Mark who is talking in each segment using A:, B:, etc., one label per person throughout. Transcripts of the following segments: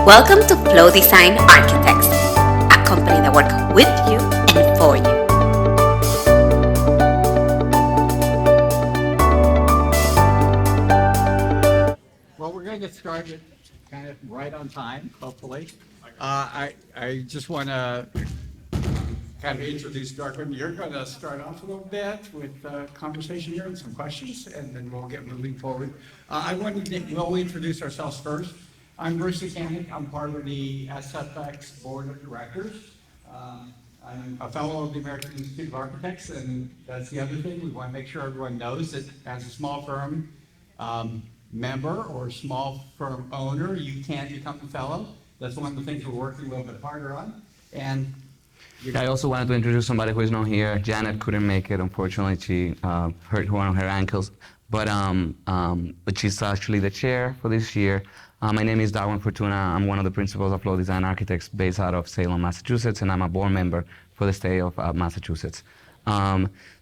A: Welcome to Flow Design Architects, a company that works with you and for you.
B: Well, we're going to get started kind of right on time, hopefully. I just want to kind of introduce Darguin. You're going to start off a little bit with a conversation here and some questions, and then we'll get moving forward. We'll introduce ourselves first. I'm Bruce Mechanic. I'm part of the SFX Board of Directors. I'm a fellow of the American Institute of Architects, and that's the other thing. We want to make sure everyone knows that as a small firm member or small firm owner, you can't become a fellow. That's one of the things we're working a little bit harder on. And
C: I also wanted to introduce somebody who is not here. Janet couldn't make it, unfortunately. She hurt one of her ankles, but she's actually the chair for this year. My name is Darguin Fortuna. I'm one of the principals of Flow Design Architects based out of Salem, Massachusetts, and I'm a board member for the state of Massachusetts.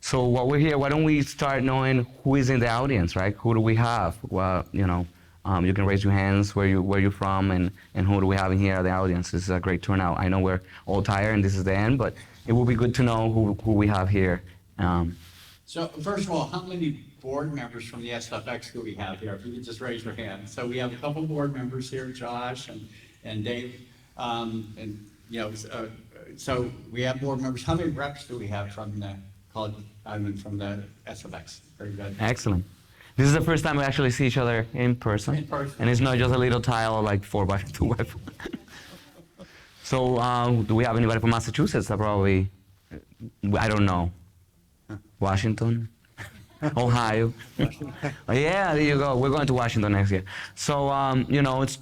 C: So while we're here, why don't we start knowing who is in the audience, right? Who do we have? Well, you can raise your hands where you're from and who do we have in here at the audience. This is a great turnout. I know we're all tired and this is the end, but it will be good to know who we have here.
B: So first of all, how many board members from the SFX do we have here? If you could just raise your hand. So we have a couple board members here, Josh and Dave, so we have board members. How many reps do we have from the college? From the SFX? Very good.
C: Excellent. This is the first time we actually see each other in person. And it's not just a little tile like 4x2. So do we have anybody from Massachusetts? Probably, I don't know. Washington? Ohio? Yeah, there you go. We're going to Washington next year. So,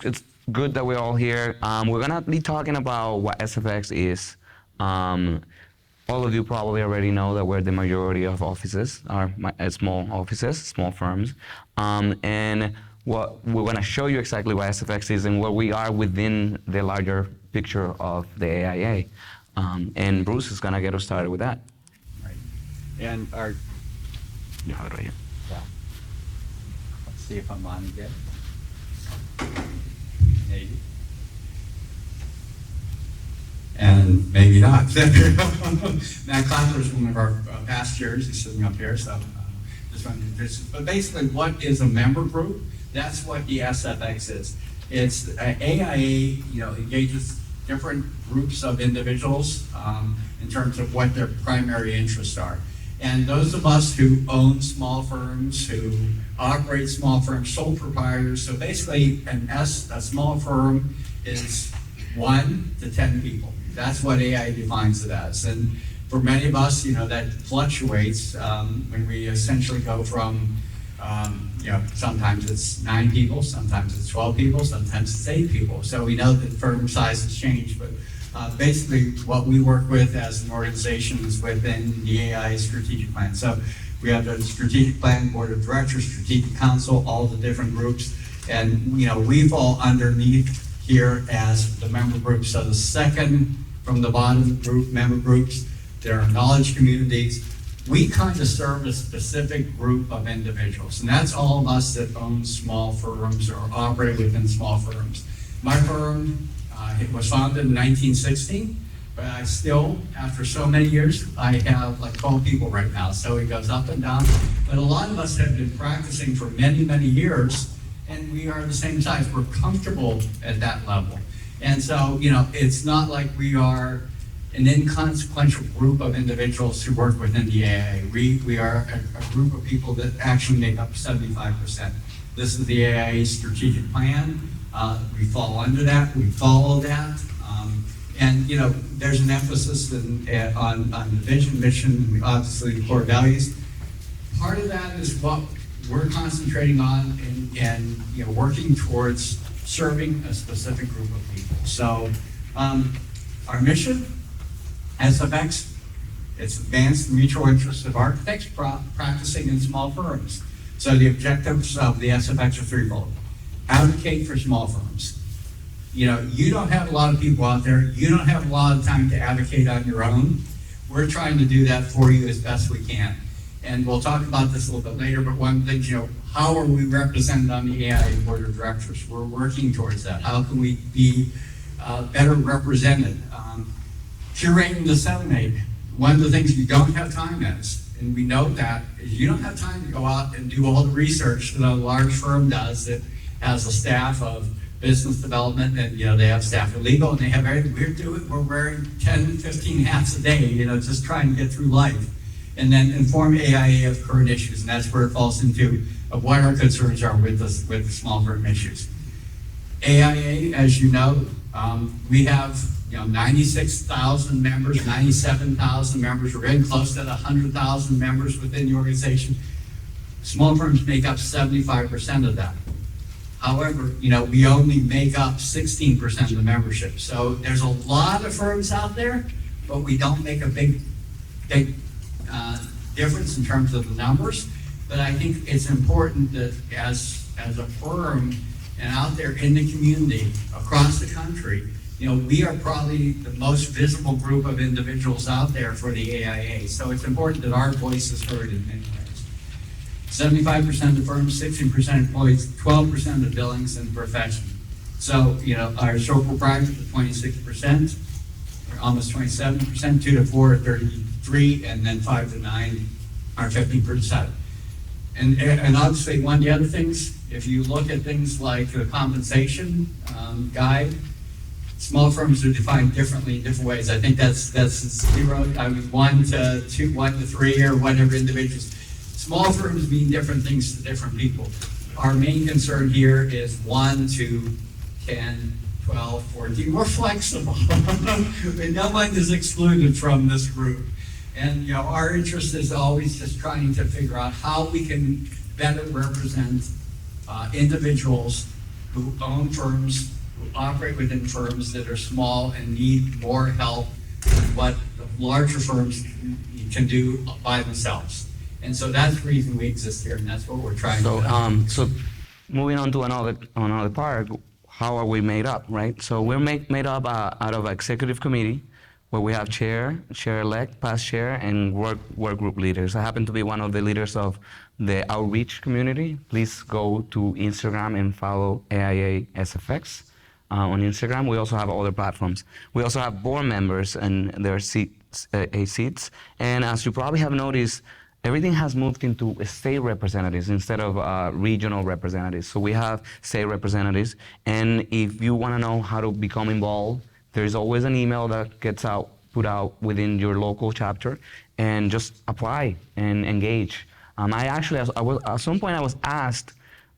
C: it's good that we're all here. We're going to be talking about what SFX is. All of you probably already know that we're the majority of offices are small offices, small firms. And what we're going to show you exactly what SFX is and where we are within the larger picture of the AIA. And Bruce is going to get us started with that.
B: Right. And
C: You have it right here.
B: Yeah. Let's see if I'm on again. Maybe. And maybe not. Matt Clapper is one of our past chairs. He's sitting up here, so just wanted to introduce. But basically, what is a member group? That's what the SFX is. It's AIA. Engages different groups of individuals in terms of what their primary interests are. And those of us who own small firms, who operate small firms, sole proprietors. So basically, a small firm is 1 to 10 people. That's what AI defines it as. And for many of us, that fluctuates when we essentially go from, sometimes it's 9 people, sometimes it's 12 people, sometimes it's 8 people. So we know that firm sizes change, but basically what we work with as an organization is within the AI strategic plan. So we have the strategic plan, board of directors, strategic council, all the different groups. And, we fall underneath here as the member groups. So the second from the bottom group, member groups, there are knowledge communities. We kind of serve a specific group of individuals, and that's all of us that own small firms or operate within small firms. My firm, it was founded in 1916, but I still, after so many years, I have like 12 people right now, so it goes up and down. But a lot of us have been practicing for many, many years, and we are the same size. We're comfortable at that level. And so, it's not like we are an inconsequential group of individuals who work within the AIA. We are a group of people that actually make up 75%. This is the AIA strategic plan. We fall under that, we follow that. And there's an emphasis on the vision, mission, obviously the core values. Part of that is what we're concentrating on and working towards serving a specific group of people. So our mission, SFX, it's advance the mutual interests of architects practicing in small firms. So the objectives of the SFX are threefold. Advocate for small firms. You don't have a lot of people out there. You don't have a lot of time to advocate on your own. We're trying to do that for you as best we can. And we'll talk about this a little bit later, but one of the things, how are we represented on the AIA Board of Directors? We're working towards that. How can we be better represented? Curate and disseminate. One of the things you don't have time is, and we know that, is you don't have time to go out and do all the research that a large firm does that has a staff of business development, and they have staff of legal, and they have everything. We're wearing 10, 15 hats a day, just trying to get through life. And then inform AIA of current issues, and that's where it falls into of what our concerns are with the small firm issues. AIA, as you know, we have 96,000 members, 97,000 members. We're getting close to 100,000 members within the organization. Small firms make up 75% of that. However, we only make up 16% of the membership. So there's a lot of firms out there, but we don't make a big difference in terms of the numbers. But I think it's important that as a firm and out there in the community across the country, we are probably the most visible group of individuals out there for the AIA. So it's important that our voice is heard in many ways. 75% of the firms, 16% employees, 12% of the billings and profession. So, our sole proprietors are 26%, or almost 27%, 2 to 4 are 33, and then 5 to 9 are 50%. And obviously, one of the other things, if you look at things like the compensation guide, small firms are defined differently in different ways. I think that's 0, 1 to 2, 1 to 3, or whatever individuals. Small firms mean different things to different people. Our main concern here is 1 to 10, 12, 14. We're flexible. No one is excluded from this group. And our interest is always just trying to figure out how we can better represent individuals who own firms, who operate within firms that are small and need more help than what the larger firms can do by themselves. And so that's the reason we exist here, and that's what we're trying to do.
C: So moving on to another part, how are we made up, right? So we're made up out of executive committee, where we have chair-elect, past chair, and work group leaders. I happen to be one of the leaders of the outreach community. Please go to Instagram and follow AIA SFX on Instagram. We also have other platforms. We also have board members and their seats. And as you probably have noticed, everything has moved into state representatives instead of regional representatives. So we have state representatives, and if you want to know how to become involved, there's always an email that gets put out within your local chapter, and just apply and engage. At some point I was asked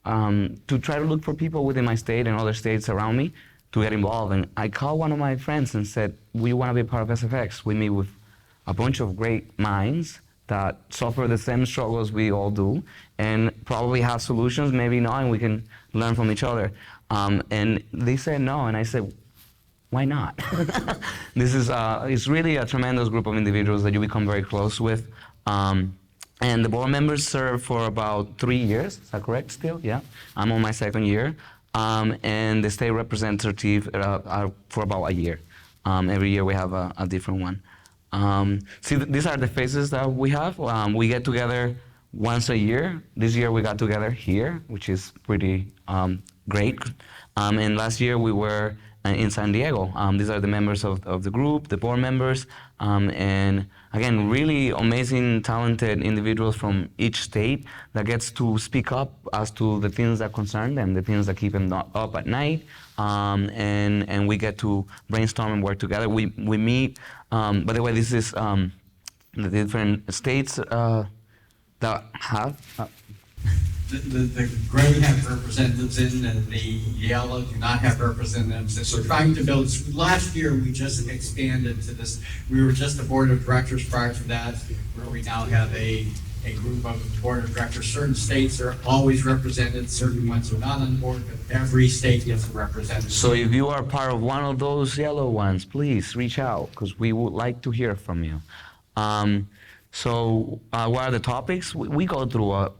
C: to try to look for people within my state and other states around me to get involved, and I called one of my friends and said, we want to be part of SFX. We meet with a bunch of great minds that suffer the same struggles we all do, and probably have solutions, maybe not, and we can learn from each other. And they said no, and I said, why not? This is it's really a tremendous group of individuals that you become very close with. And the board members serve for about 3 years. Is that correct still? Yeah. I'm on my 2nd year. And the state representative are for about a year. Every year we have a different one. These are the faces that we have. We get together once a year. This year we got together here, which is pretty great. And last year we were in San Diego. These are the members of the group, the board members, and again, really amazing, talented individuals from each state that gets to speak up as to the things that concern them, the things that keep them up at night, and we get to brainstorm and work together. We meet, by the way, this is the different states that have.
B: The gray have representatives in, and the yellow do not have representatives. And so trying to build, last year we just expanded to this. We were just a board of directors prior to that, where we now have a group of board of directors. Certain states are always represented, certain ones are not on board, but every state gets a representative.
C: So if you are part of one of those yellow ones, please reach out, because we would like to hear from you. So what are the topics? We go through a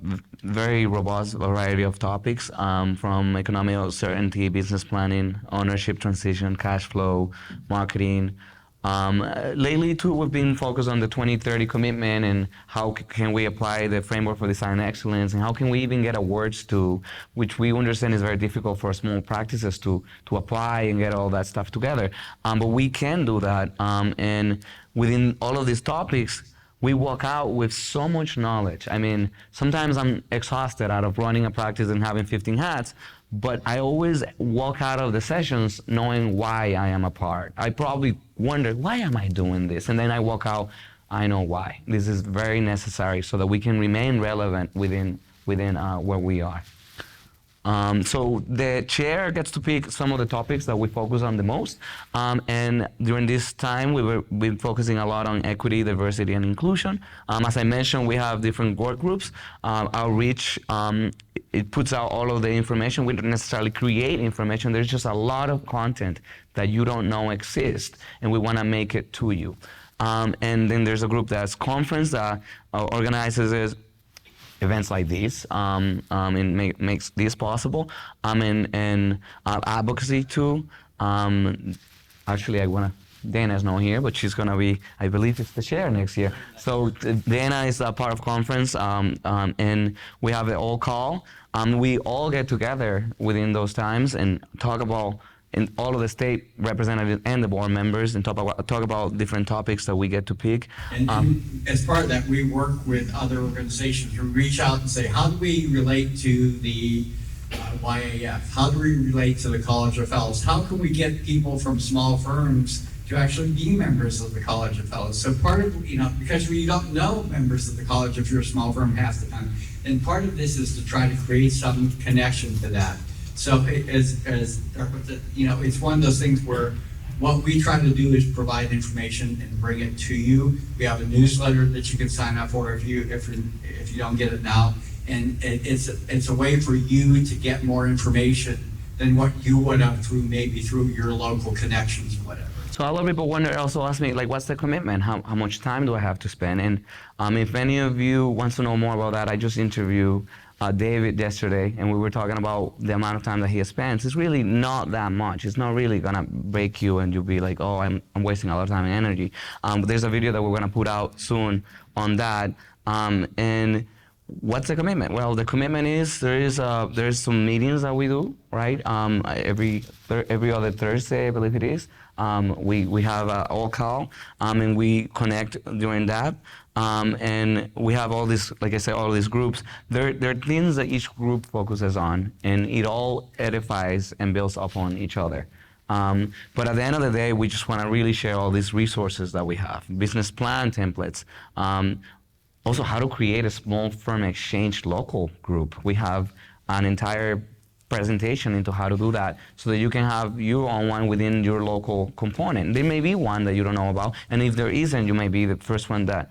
C: very robust variety of topics, from economic uncertainty, business planning, ownership transition, cash flow, marketing, Lately, too, we've been focused on the 2030 commitment and how can we apply the framework for design excellence, and how can we even get awards to, which we understand is very difficult for small practices to apply and get all that stuff together. But we can do that, and within all of these topics, we walk out with so much knowledge. I mean, sometimes I'm exhausted out of running a practice and having 15 hats, but I always walk out of the sessions knowing why I am a part. I probably wonder, why am I doing this? And then I walk out, I know why. This is very necessary so that we can remain relevant within where we are. So the chair gets to pick some of the topics that we focus on the most. And during this time, we've been focusing a lot on equity, diversity, and inclusion. As I mentioned, we have different work groups. Outreach, it puts out all of the information. We don't necessarily create information. There's just a lot of content that you don't know exists, and we want to make it to you. And then there's a group that's conference that organizes events like these and makes this possible. And advocacy too. Actually, Dana's not here, but she's gonna be, I believe it's the chair next year. So Dana is a part of conference, and we have an all call. We all get together within those times and talk about, and all of the state representatives and the board members, and talk about different topics that we get to pick.
B: And as part of that, we work with other organizations who reach out and say, how do we relate to the YAF? How do we relate to the College of Fellows? How can we get people from small firms to actually be members of the College of Fellows? So part of, because we don't know members of the college if you're a small firm half the time, and part of this is to try to create some connection to that. So it's one of those things where what we try to do is provide information and bring it to you. We have a newsletter that you can sign up for if you don't get it now, and it's a way for you to get more information than what you would have through your local connections or whatever.
C: So a lot of people also ask me, like, what's the commitment? How much time do I have to spend? And if any of you wants to know more about that, I just interviewed David yesterday, and we were talking about the amount of time that he spends. It's really not that much. It's not really gonna break you and you'll be like, oh, I'm wasting a lot of time and energy. There's a video that we're gonna put out soon on that. And what's the commitment? Well, the commitment is there's some meetings that we do, right? Every other Thursday, I believe it is. We have an all call, and we connect during that. And we have all these, like I said, all these groups. There are things that each group focuses on, and it all edifies and builds upon each other. But at the end of the day, we just want to really share all these resources that we have. Business plan templates. Also, how to create a small firm exchange local group. We have an entire presentation into how to do that so that you can have your own one within your local component. There may be one that you don't know about, and if there isn't, you may be the first one that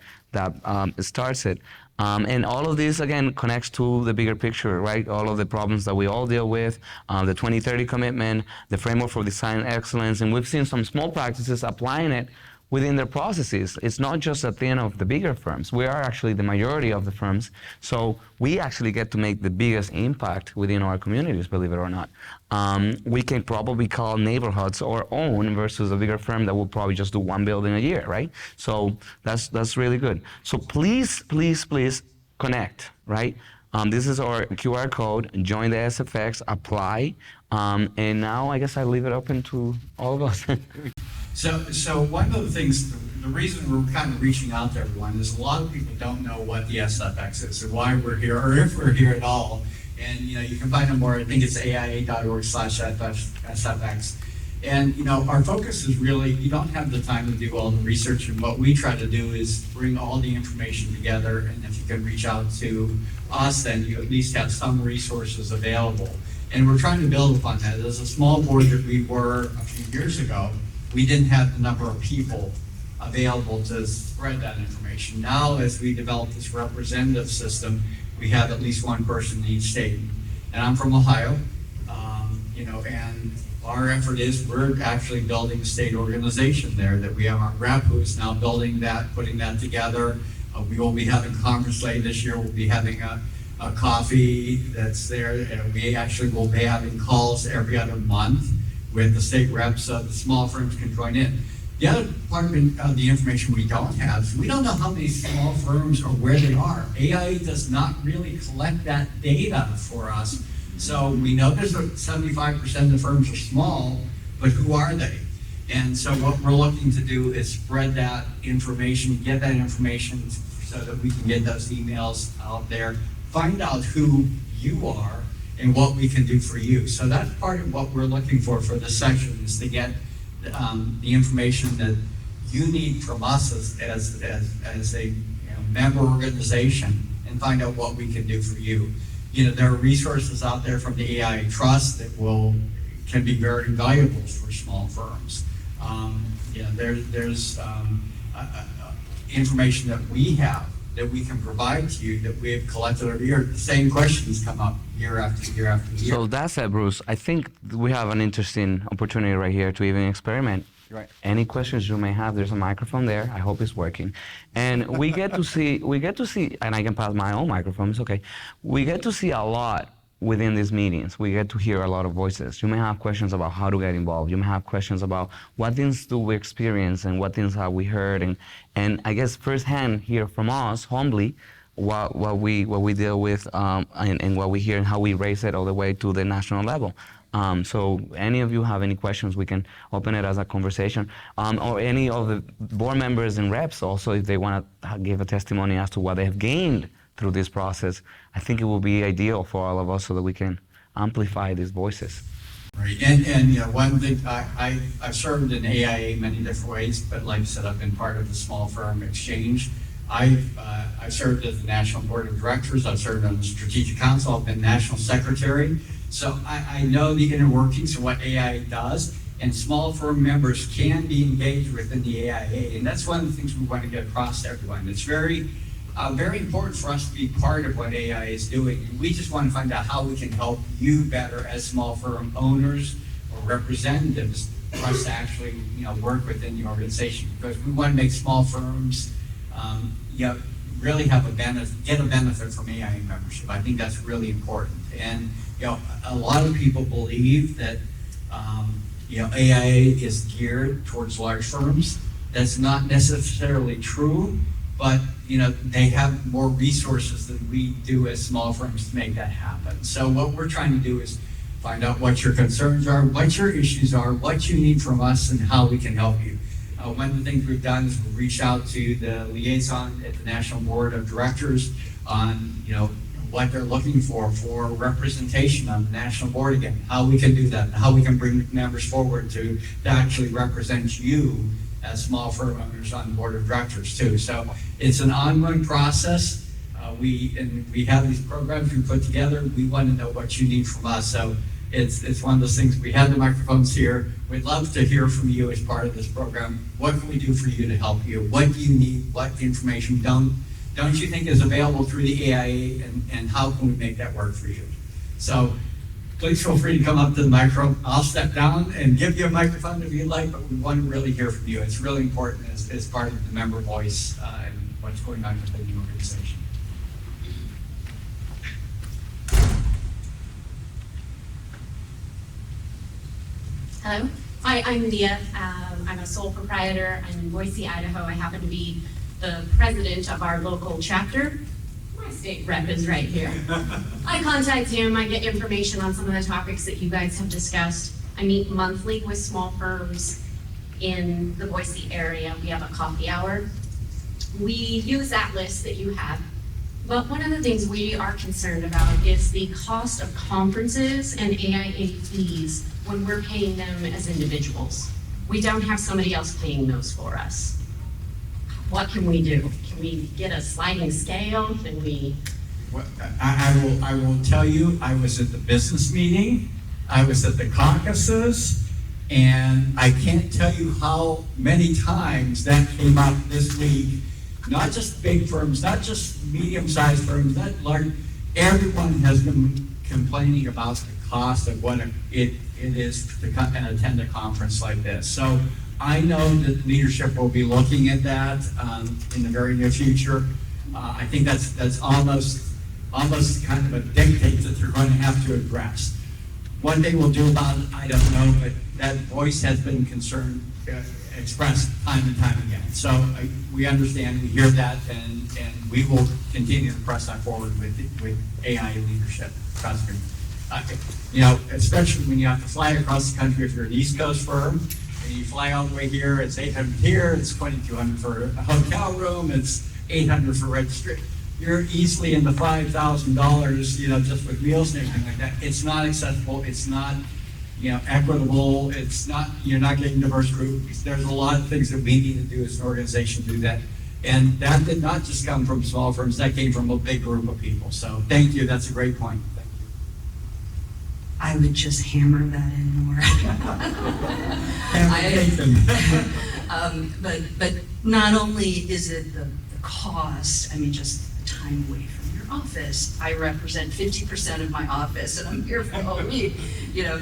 C: starts it. And all of this, again, connects to the bigger picture, right? All of the problems that we all deal with, the 2030 commitment, the framework for design excellence, and we've seen some small practices applying it within their processes. It's not just a thing of the bigger firms. We are actually the majority of the firms, so we actually get to make the biggest impact within our communities, believe it or not. We can probably call neighborhoods our own versus a bigger firm that will probably just do one building a year, right? So that's really good. So please, please, please connect, right? This is our QR code. Join the SFX, apply, and now I guess I leave it open to all of us.
B: So one of the things, the reason we're kind of reaching out to everyone is a lot of people don't know what the SFX is or why we're here, or if we're here at all. And you can find out more. I think it's aia.org/SFX. And our focus is really, you don't have the time to do all the research, and what we try to do is bring all the information together. And if you can reach out to us, then you at least have some resources available. And we're trying to build upon that. As a small board that we were a few years ago, we didn't have the number of people available to spread that information. Now, as we develop this representative system, we have at least one person in each state. And I'm from Ohio, and our effort is we're actually building a state organization there, that we have our rep who is now building that, putting that together. We will be having a conference later this year. We'll be having a coffee that's there. And we actually will be having calls every other month with the state reps, so the small firms can join in. The other part of the information we don't have is we don't know how many small firms or where they are. AIA does not really collect that data for us. So we know there's 75% of the firms are small, but who are they? And so what we're looking to do is spread that information, get that information so that we can get those emails out there, find out who you are and what we can do for you. So that's part of what we're looking for this section, is to get the information that you need from us as a member organization, and find out what we can do for you. There are resources out there from the AI Trust that can be very valuable for small firms. There's information that we have that we can provide to you that we have collected over the year. The same questions come up year after year after year.
C: So that said, Bruce, I think we have an interesting opportunity right here to even experiment.
B: Right.
C: Any questions you may have, there's a microphone there. I hope it's working. And we get to see, and I can pass my own microphone, it's okay. We get to see a lot within these meetings. We get to hear a lot of voices. You may have questions about how to get involved. You may have questions about what things do we experience and what things have we heard, and I guess firsthand hear from us humbly what we deal with and what we hear and how we raise it all the way to the national level. So any of you have any questions, we can open it as a conversation. Or any of the board members and reps also, if they want to give a testimony as to what they have gained through this process, I think it will be ideal for all of us so that we can amplify these voices.
B: Right, and one thing, I've served in AIA many different ways, but like I said, I've been part of the small firm exchange. I've served as the National Board of Directors, I've served on the Strategic Council, I've been National Secretary. So I know the inner workings of what AIA does, and small firm members can be engaged within the AIA, and that's one of the things we want to get across to everyone. It's very important for us to be part of what AIA is doing. And we just want to find out how we can help you better as small firm owners or representatives for us to actually work within the organization, because we want to make small firms really have get a benefit from AIA membership. I think that's really important. And a lot of people believe that AIA is geared towards large firms. That's not necessarily true, but they have more resources than we do as small firms to make that happen. So what we're trying to do is find out what your concerns are, what your issues are, what you need from us, and how we can help you. One of the things we've done is we've reached out to the liaison at the National Board of Directors on what they're looking for representation on the national board again, how we can do that, and how we can bring members forward to actually represent you as small firm owners on the board of directors too. So it's an ongoing process. We have these programs we put together. We want to know what you need from us. So it's one of those things. We have the microphones here. We'd love to hear from you as part of this program. What can we do for you to help you? What do you need? What information don't you think is available through the AIA, and how can we make that work for you? So please feel free to come up to the microphone. I'll step down and give you a microphone if you'd like, but we want to really hear from you. It's really important as part of the member voice and what's going on within the organization.
D: Hello. Hi, I'm Leah. I'm a sole proprietor. I'm in Boise, Idaho. I happen to be the president of our local chapter. My state rep is right here. I contact him. I get information on some of the topics that you guys have discussed. I meet monthly with small firms in the Boise area. We have a coffee hour. We use that list that you have. But one of the things we are concerned about is the cost of conferences and AIA fees when we're paying them as individuals. We don't have somebody else paying those for us. What can we do? Can we get a sliding scale? Can we?
B: Well, I will tell you, I was at the business meeting, I was at the caucuses, and I can't tell you how many times that came up this week. Not just big firms, not just medium-sized firms, not large. Everyone has been complaining about the cost of what it is to attend a conference like this. So I know that leadership will be looking at that in the very near future. I think that's almost kind of a dictate that they're going to have to address. One thing we'll do about it, I don't know, but that voice has been expressed time and time again. So we understand, we hear that, and we will continue to press that forward with AI leadership. Trust me. You know, especially when you have to fly across the country if you're an East Coast firm, and you fly all the way here, it's $800 here, it's $2,200 for a hotel room, it's $800 for registry. You're easily in the $5,000, you know, just with meals and everything like that. It's not accessible, it's not, you know, equitable, it's not, you're not getting diverse groups. There's a lot of things that we need to do as an organization to do that. And that did not just come from small firms, that came from a big group of people. So thank you, that's a great point. Thank you.
E: I would just hammer that in more. But not only is it the cost, I mean, just the time away from your office. I represent 50% of my office, and I'm here for the whole week, you know.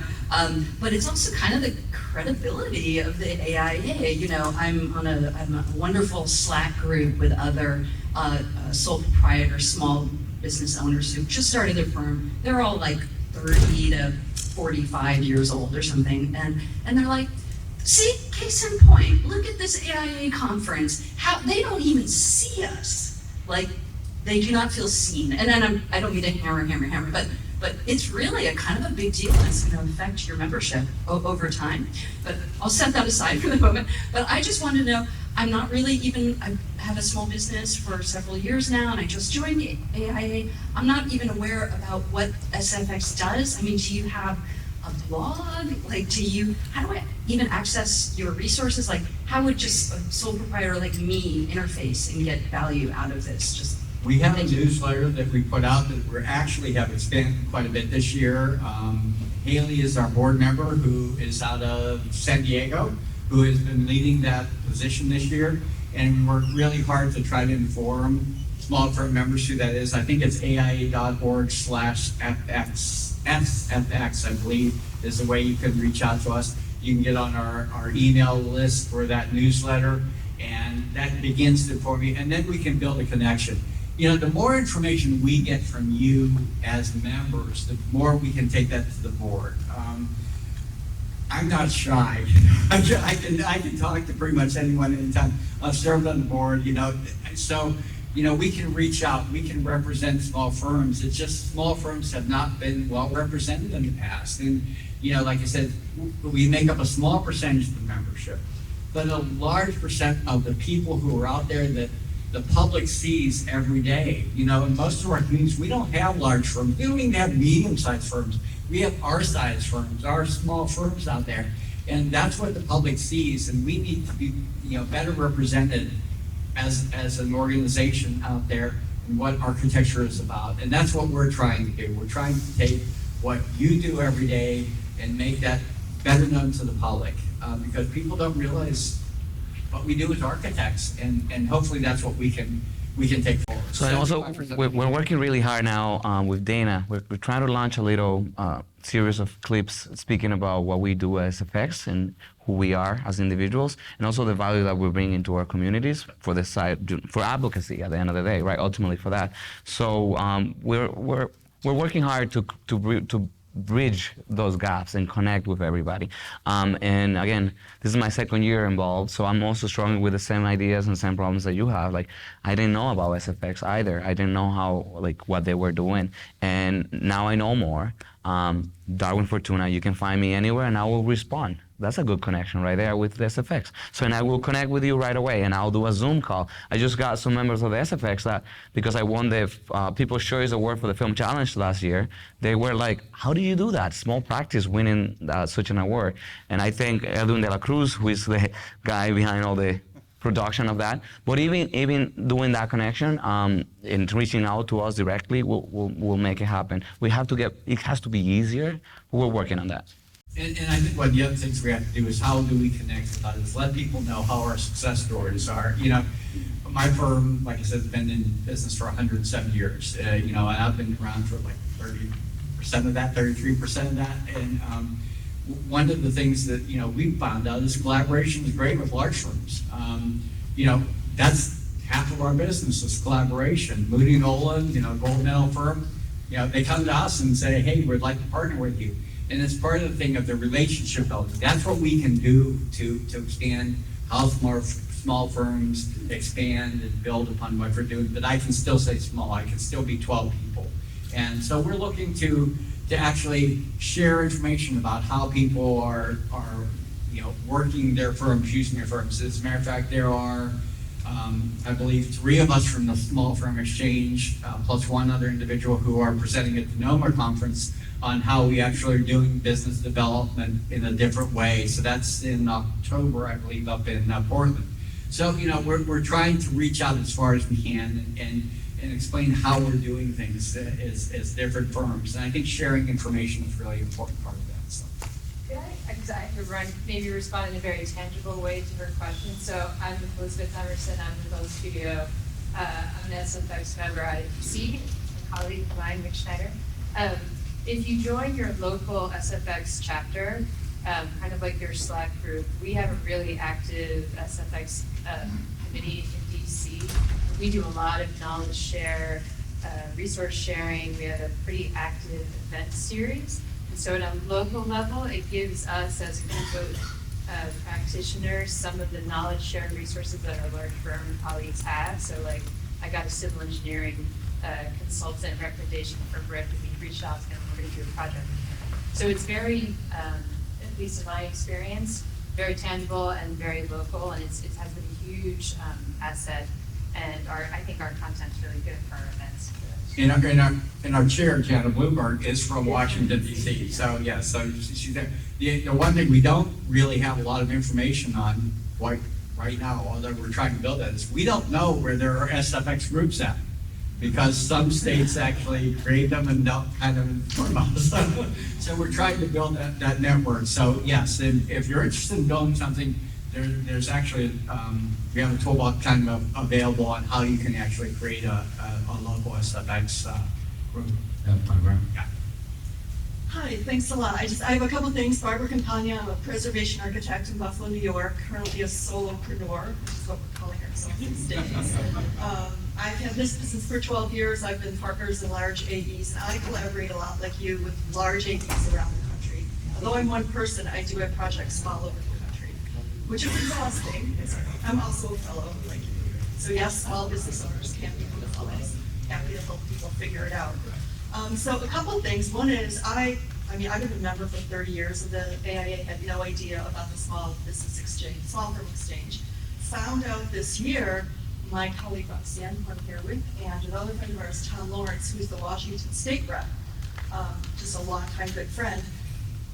E: But it's also kind of the credibility of the AIA. You know, I'm a wonderful Slack group with other sole proprietors, small business owners who just started their firm. They're all like 30 to 45 years old or something, and they're like, see, case in point, look at this AIA conference. How they don't even see us. Like, they do not feel seen. And then I don't mean to hammer, but it's really a kind of a big deal. It's going to affect your membership over time. But I'll set that aside for the moment. But I just want to know, I'm not really even, I have a small business for several years now, and I just joined the AIA. I'm not even aware about what SFX does. I mean, do you have a blog? Like, how do I even access your resources? Like, how would just a sole proprietor like me interface and get value out of this?
B: We have a newsletter that we put out that we actually have expanded quite a bit this year. Haley is our board member who is out of San Diego, who has been leading that position this year. And we work really hard to try to inform small firm members who that is. I think it's aia.org/SFX, I believe, is the way you can reach out to us. You can get on our email list for that newsletter, and that begins to inform you, and then we can build a connection. You know, the more information we get from you as members, the more we can take that to the board. I'm not shy. I can talk to pretty much anyone anytime. I've served on the board, you know, so, you know, we can reach out, we can represent small firms. It's just small firms have not been well represented in the past. And, you know, like I said, we make up a small percentage of the membership, but a large percent of the people who are out there that the public sees every day. You know, in most of our communities, we don't have large firms. We don't even have medium-sized firms. We have our size firms, our small firms out there. And that's what the public sees, and we need to be, you know, better represented as an organization out there and what architecture is about. And that's what we're trying to do. We're trying to take what you do every day and make that better known to the public, because people don't realize what we do as architects, and hopefully that's what we can take forward.
C: So and also, we're working really hard now with Dana. We're trying to launch a little series of clips speaking about what we do as SFX and who we are as individuals, and also the value that we bring into our communities for the side, for advocacy at the end of the day, right? Ultimately for that. So we're working hard to bridge those gaps and connect with everybody. And again, this is my second year involved, so I'm also struggling with the same ideas and same problems that you have. Like, I didn't know about SFX either. I didn't know how, like, what they were doing. And now I know more. Darguin Fortuna, you can find me anywhere and I will respond. That's a good connection right there with the SFX. So, and I will connect with you right away, and I'll do a Zoom call. I just got some members of the SFX that, because I won the People's Choice Award for the Film Challenge last year, they were like, how do you do that? Small practice winning such an award. And I thank Edwin de la Cruz, who is the guy behind all the production of that. But even doing that connection and reaching out to us directly will make it happen. We have to it has to be easier, but we're working on that.
B: And I think one of the other things we have to do is how do we connect with others? Let people know how our success stories are. You know, my firm, like I said, has been in business for 107 years. You know, and I've been around for like 30% of that, 33% of that. And one of the things that, you know, we found out is collaboration is great with large firms. You know, that's half of our business is collaboration. Moody Nolan, you know, gold medal firm, you know, they come to us and say, hey, we'd like to partner with you. And it's part of the thing of the relationship building. That's what we can do to expand how small firms expand and build upon what we're doing. But I can still say small. I can still be 12 people. And so we're looking to actually share information about how people are working their firms, using their firms. As a matter of fact, there are, I believe, 3 of us from the Small Firm Exchange, plus one other individual who are presenting at the NOMA conference on how we actually are doing business development in a different way. So that's in October, I believe, up in Portland. So, we're trying to reach out as far as we can and explain how we're doing things as different firms. And I think sharing information is really an important part of that. So.
F: Everyone maybe respond in a very tangible way to her question. So I'm Elizabeth Emerson. I'm with Bone Studio. I'm an SFX member at IPC, a colleague of mine, Rick Schneider. If you join your local SFX chapter, kind of like your Slack group, we have a really active SFX committee in DC. We do a lot of knowledge share, resource sharing. We have a pretty active event series. And so at a local level, it gives us as quote practitioners some of the knowledge share resources that our large firm colleagues have. So like I got a civil engineering consultant recommendation from Rick that we reached out to him to do a project. So it's very, at least in my experience, very tangible and very local, and it has been a huge asset. And I think our content's really good for our events.
B: And our chair, Jana Bloomberg, is from Washington, D.C. So, yeah, so she's there. The one thing we don't really have a lot of information on right now, although we're trying to build that, is we don't know where there are SFX groups at. Because some states actually create them and don't kind of inform us. So we're trying to build that network. So yes, if you're interested in building something, there's actually, we have a toolbox kind of available on how you can actually create a local SFX group program. Yeah.
G: Hi, thanks a lot. I have a couple things. Barbara Campagna, I'm a preservation architect in Buffalo, New York, currently a solopreneur, which is what we're calling ourselves these days. I've had this business for 12 years. I've been partners in large AEs, and I collaborate a lot like you with large AEs around the country. Although I'm one person, I do have projects all over the country, which is exhausting. I'm also a fellow like you. So yes, small business owners can be wonderful. I'm happy to help people figure it out. So a couple of things. One is I've been a member for 30 years of the AIA, had no idea about the small business exchange, small firm exchange. Found out this year, my colleague Roxanne, who I'm here with, and another friend of ours, Tom Lawrence, who's the Washington State rep, just a longtime good friend.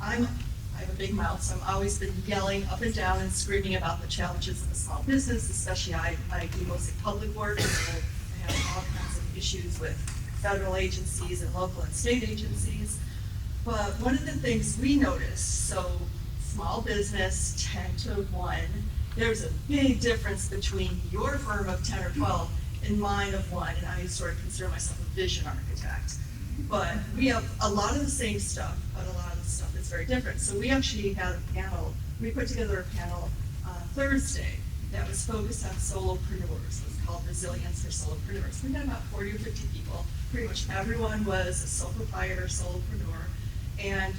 G: I have a big mouth, so I've always been yelling up and down and screaming about the challenges of the small business, especially I do mostly public work, and I have all kinds of issues with federal agencies and local and state agencies. But one of the things we noticed, so small business, 10 to 1, there's a big difference between your firm of 10 or 12 and mine of 1, and I sort of consider myself a vision architect. But we have a lot of the same stuff, but a lot of the stuff is very different. So we actually had a panel, we put together a panel on Thursday that was focused on solopreneurs. It was called Resilience for Solopreneurs. We had about 40 or 50 people. Pretty much everyone was a sole proprietor, solopreneur. And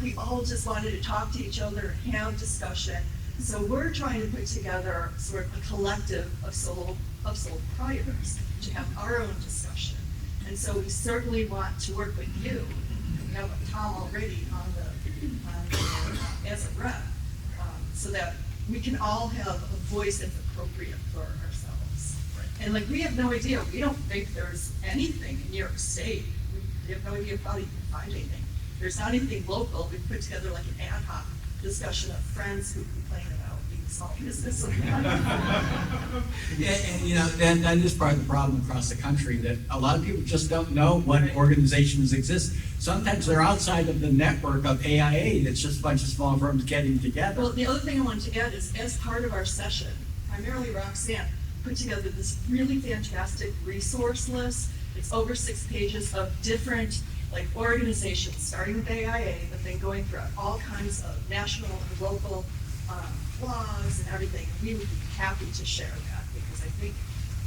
G: we all just wanted to talk to each other, have discussion. So we're trying to put together sort of a collective of sole proprietors to have our own discussion. And so we certainly want to work with you. We have Tom already as a rep, so that we can all have a voice that's appropriate for ourselves. And we have no idea, we don't think there's anything in New York State. We have no idea how you can find anything. There's not anything local. We put together an ad hoc discussion of friends who complain about being small business.
B: Yeah, and that is part of the problem across the country, that a lot of people just don't know what organizations exist. Sometimes they're outside of the network of AIA. It's just a bunch of small firms getting together.
G: Well, the other thing I wanted to add is, as part of our session, primarily Roxanne put together this really fantastic resource list. It's over 6 pages of different organizations, starting with AIA, but then going through all kinds of national and local laws and everything. We would be happy to share that, because I think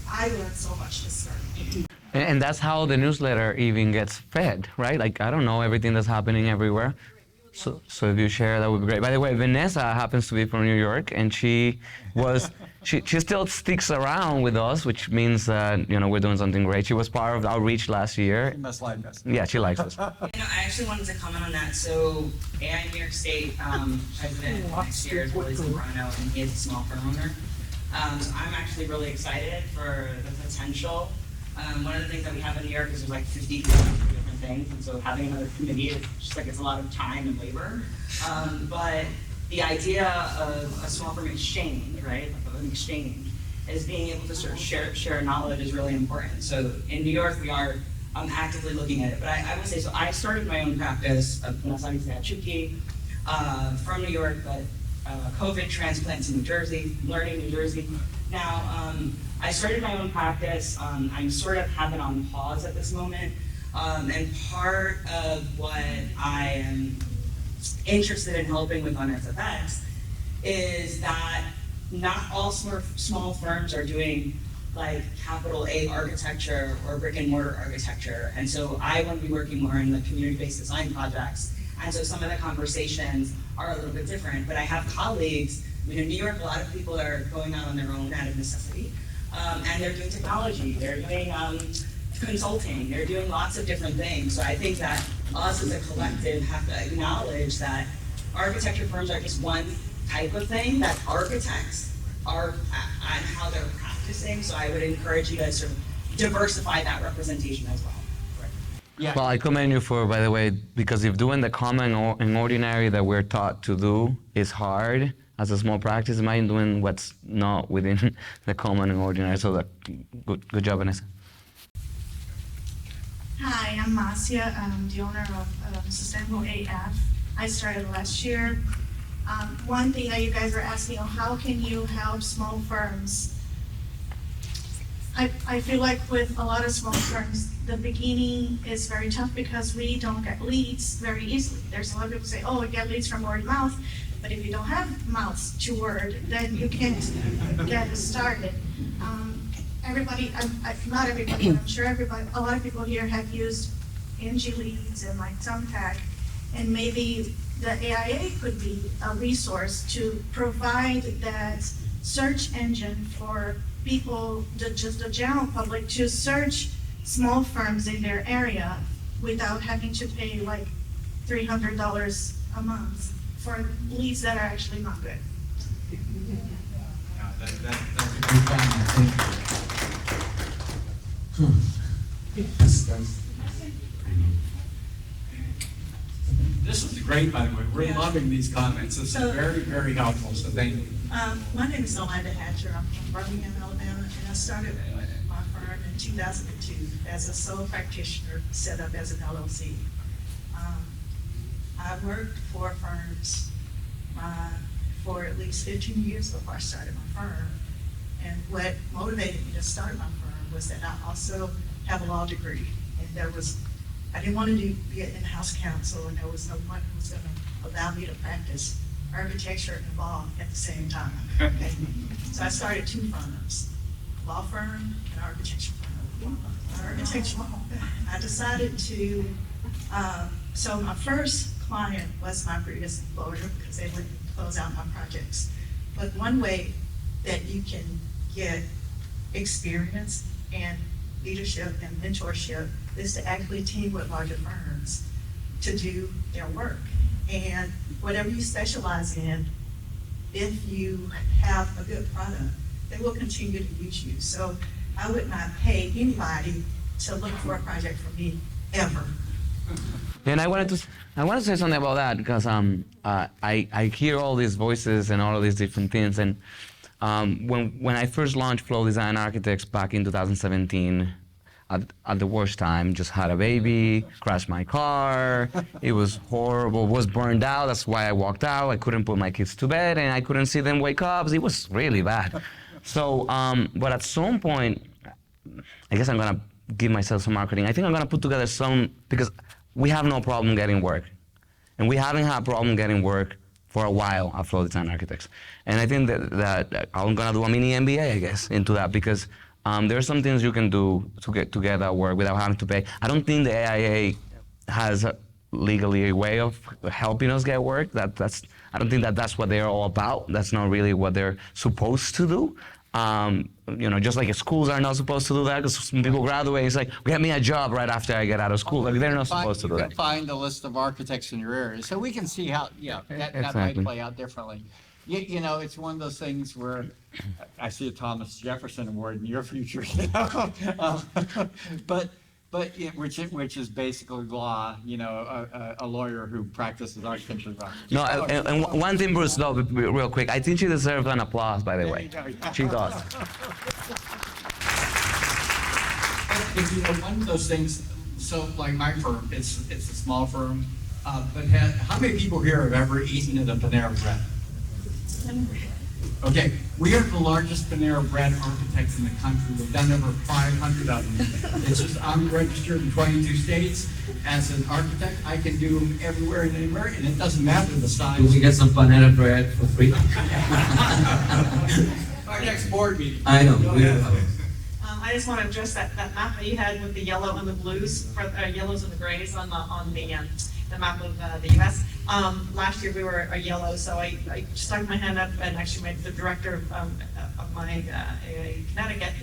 G: I learned so much just starting.
C: And that's how the newsletter even gets fed, right? Like, I don't know everything that's happening everywhere. So if you share, that would be great. By the way, Vanessa happens to be from New York, and she still sticks around with us, which means that, you know, we're doing something great. She was part of Outreach last year.
H: She must like us.
C: Yeah, she likes us.
I: You know, I actually wanted to comment on that. So, AI New York State president next year is Willie Zambrano, and he is a small firm owner. So I'm actually really excited for the potential. One of the things that we have in New York is there's like 50 different things, and so having another committee is just like it's a lot of time and labor. But the idea of a small firm exchange, right, of an exchange, is being able to sort of share knowledge is really important. So in New York, we are actively looking at it. But I would say, so I started my own practice when I was at Chuki, from New York, but COVID transplants in New Jersey, learning New Jersey. Now, I started my own practice. I'm sort of have it on pause at this moment. And part of what I am interested in helping with on SFX is that not all small firms are doing like capital A architecture or brick and mortar architecture. And so I want to be working more in the community-based design projects. And so some of the conversations are a little bit different, but I have colleagues, I mean, in New York, a lot of people are going out on their own out of necessity. And they're doing technology, they're doing consulting, they're doing lots of different things. So I think that us as a collective have to acknowledge that architecture firms are just one type of thing, that architects are and how they're practicing. So I would encourage you to sort of diversify that representation as well.
B: Yeah.
C: Well, I commend you for, by the way, because if doing the common and ordinary that we're taught to do is hard as a small practice, imagine doing what's not within the common and ordinary. So that, good job, Vanessa.
J: Hi, I'm Marcia. I'm the owner of Sustainable AF. I started last year. One thing that you guys were asking, how can you help small firms? I feel like with a lot of small firms, the beginning is very tough because we don't get leads very easily. There's a lot of people say, oh, we get leads from word of mouth, but if you don't have mouths to word, then you can't get started. Everybody, not everybody, but I'm sure everybody, a lot of people here have used NG Leads and like Thumbtack, and maybe the AIA could be a resource to provide that search engine for people, just the general public, to search small firms in their area without having to pay like $300 a month for leads that are actually not good.
B: That's a good comment. Thank you. This is great, by the way. We're loving these comments. This is very, very helpful, so thank you.
G: My name is Yolanda Hatcher. I'm from Birmingham, Alabama, and I started my firm in 2002 as a sole practitioner set up as an LLC. I worked for firms for at least 15 years before I started my firm. And what motivated me to start my firm was that I also have a law degree. And I didn't want to be an in-house counsel, and there was no one who was going to allow me to practice architecture and law at the same time. Okay? So I started two firms, law firm and architecture firm. I decided to, so my first client was my previous employer because they would close out my projects. But one way that you can get experience and leadership and mentorship is to actually team with larger firms to do their work. And whatever you specialize in, if you have a good product, they will continue to use you. So I would not pay anybody to look for a project for me, ever.
C: And I wanted to say something about that because I hear all these voices and all of these different things. And when I first launched Flow Design Architects back in 2017, at the worst time, just had a baby, crashed my car, it was horrible, was burned out, that's why I walked out, I couldn't put my kids to bed, and I couldn't see them wake up, it was really bad. So, but at some point, I guess I'm gonna give myself some marketing. I think I'm gonna put together because we have no problem getting work. And we haven't had a problem getting work for a while at Flow Design Architects. And I think that I'm gonna do a mini MBA, I guess, into that, because There are some things you can do to get that work without having to pay. I don't think the AIA has legally a way of helping us get work. I don't think that's what they're all about. That's not really what they're supposed to do. Just like schools are not supposed to do that, because some people graduate, it's like, get me a job right after I get out of school. Like, they're not supposed to do
B: You
C: that.
B: can find a list of architects in your area, so we can see how, that might
C: Exactly.
B: play out differently. It's one of those things where I see a Thomas Jefferson Award in your future, which is basically law, a lawyer who practices architecture law.
C: No, and one thing, Bruce, though, real quick, I think she deserves an applause, by the way. She does.
B: One of those things, so like my firm, it's a small firm, but how many people here have ever eaten at a Panera Bread? Okay, we are the largest Panera Bread architects in the country. We've done over 500 of them. It's just, I'm registered in 22 states. As an architect, I can do them everywhere and anywhere, and it doesn't matter the size.
H: Do we get some Panera Bread for free?
B: Our next board meeting.
H: I know. We have it.
J: I just want to address that map that you had with the yellow and the blues, for yellows and the grays on the map of the U.S. Last year we were a yellow, so I stuck my hand up and actually made the director of my Connecticut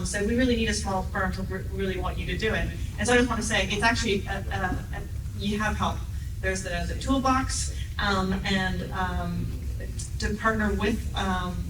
J: said we really need a small firm to really want you to do it. And so I just want to say it's actually you have help. There's the toolbox and to partner with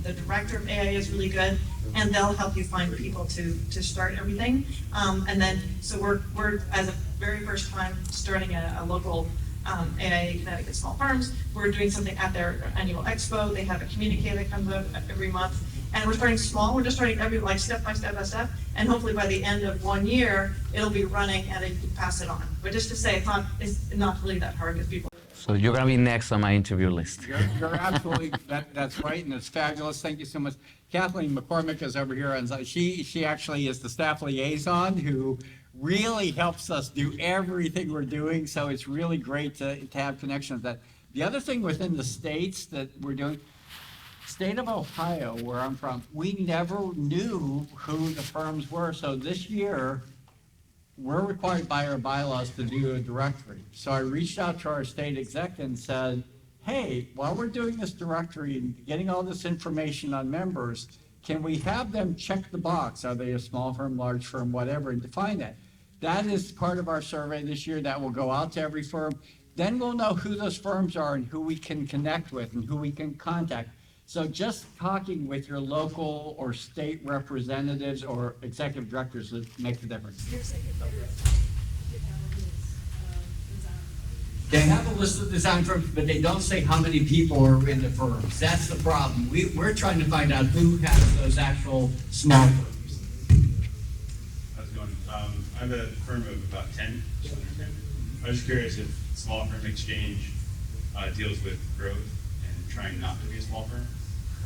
J: the director of AI is really good, and they'll help you find people to start everything. And then, so we're as a very first time starting a local AI Connecticut small firms. We're doing something at their annual expo. They have a communique that comes out every month. And we're starting small. We're just starting step by step by step. And hopefully by the end of 1 year, it'll be running and then you can pass it on. But just to say, it's not really that hard because people.
C: So you're going to be next on my interview list.
B: You're absolutely, that's right, and it's fabulous. Thank you so much. Kathleen McCormick is over here, and she actually is the staff liaison who really helps us do everything we're doing, so it's really great to have connections. That the other thing within the states that we're doing, state of Ohio, where I'm from, we never knew who the firms were, so this year, we're required by our bylaws to do a directory. So I reached out to our state exec and said, hey, while we're doing this directory and getting all this information on members, can we have them check the box? Are they a small firm, large firm, whatever, and define that. That is part of our survey this year that will go out to every firm. Then we'll know who those firms are and who we can connect with and who we can contact. So just talking with your local or state representatives or executive directors makes a difference. They have a list of design firms, but they don't say how many people are in the firms. That's the problem. We're trying to find out who has those actual small firms.
K: How's it going? I have a firm of about 10. I was curious if small firm exchange deals with growth and trying not to be a small firm,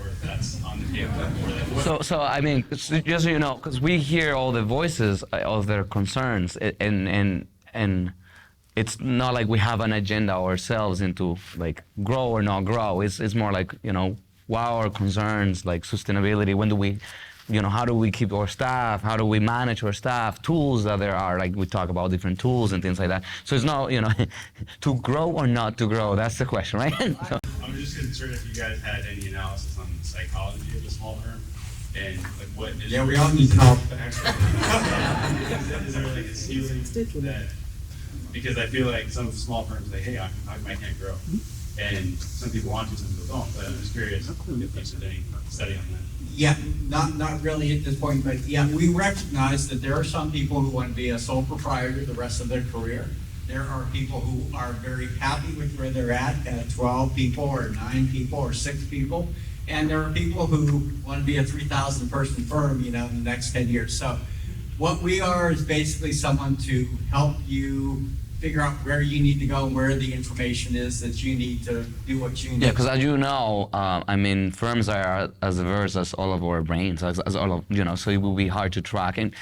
K: or if that's on the table.
C: So I mean, just so you know, because we hear all the voices of their concerns, and it's not like we have an agenda ourselves into like grow or not grow. It's more like, what are our concerns, like sustainability. When do we, how do we keep our staff? How do we manage our staff? Tools that there are, like we talk about different tools and things like that. So it's not, to grow or not to grow. That's the question, right? So,
K: I'm just concerned if you guys had any analysis on the psychology of a small firm and like what is.
B: Yeah, we all need help.
K: Is there like a ceiling that? Because I feel like some small firms say, hey, I can't grow. And some people want to, some people don't. But I'm just curious if there's any study on that.
B: Yeah, not really at this point, but yeah, we recognize that there are some people who want to be a sole proprietor the rest of their career. There are people who are very happy with where they're at 12 people or 9 people or 6 people. And there are people who want to be a 3,000 person firm, in the next 10 years. So what we are is basically someone to help you figure out where you need to go and where the information is that you need to do what you need.
C: yeah, because as you know, firms are as diverse as all of our brains, as all of, so it will be hard to track. And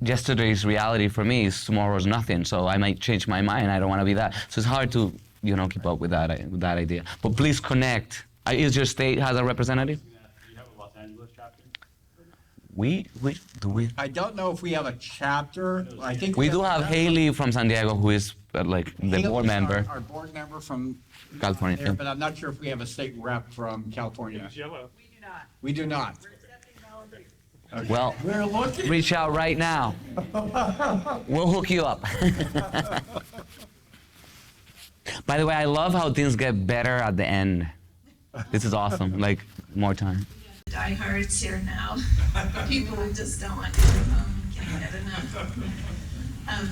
C: yesterday's reality for me is tomorrow's nothing. So I might change my mind. I don't want to be that. So it's hard to, keep up with that idea. But please connect. Is your state has a representative?
K: Do you have a Los Angeles chapter?
C: do we?
B: I don't know if we have a chapter. I think
C: We do have Haley from San Diego, who is like the
B: Haley's
C: board member.
B: Our board member from
C: California,
B: there,
C: yeah.
B: but I'm not sure if we have a state rep from California.
K: Yellow.
B: We do not.
C: Well,
B: We're looking.
C: reach out right now. We'll hook you up. By the way, I love how things get better at the end. This is awesome. Like, more time.
J: Diehards here now. People who just don't want to go home, can't get enough.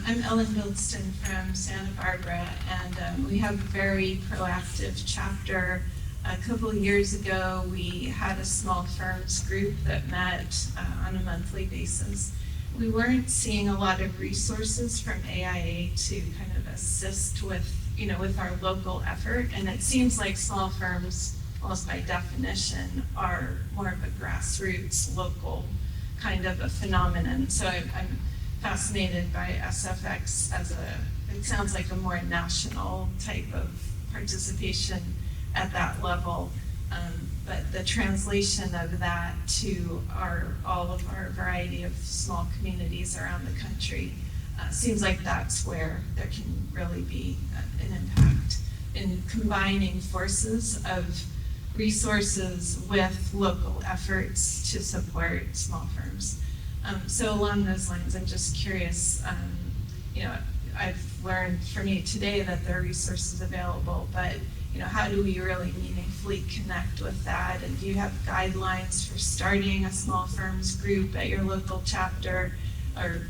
J: I'm Ellen Bilston from Santa Barbara, and we have a very proactive chapter. A couple of years ago, we had a small firms group that met on a monthly basis. We weren't seeing a lot of resources from AIA to kind of assist with, with our local effort, and it seems like small firms, almost by definition, are more of a grassroots, local kind of a phenomenon. So I'm fascinated by SFX it sounds like a more national type of participation at that level. But the translation of that to all of our variety of small communities around the country seems like that's where there can really be an impact in combining forces of resources with local efforts to support small firms. So along those lines, I'm just curious, I've learned from you today that there are resources available, but how do we really meaningfully connect with that? And do you have guidelines for starting a small firms group at your local chapter, or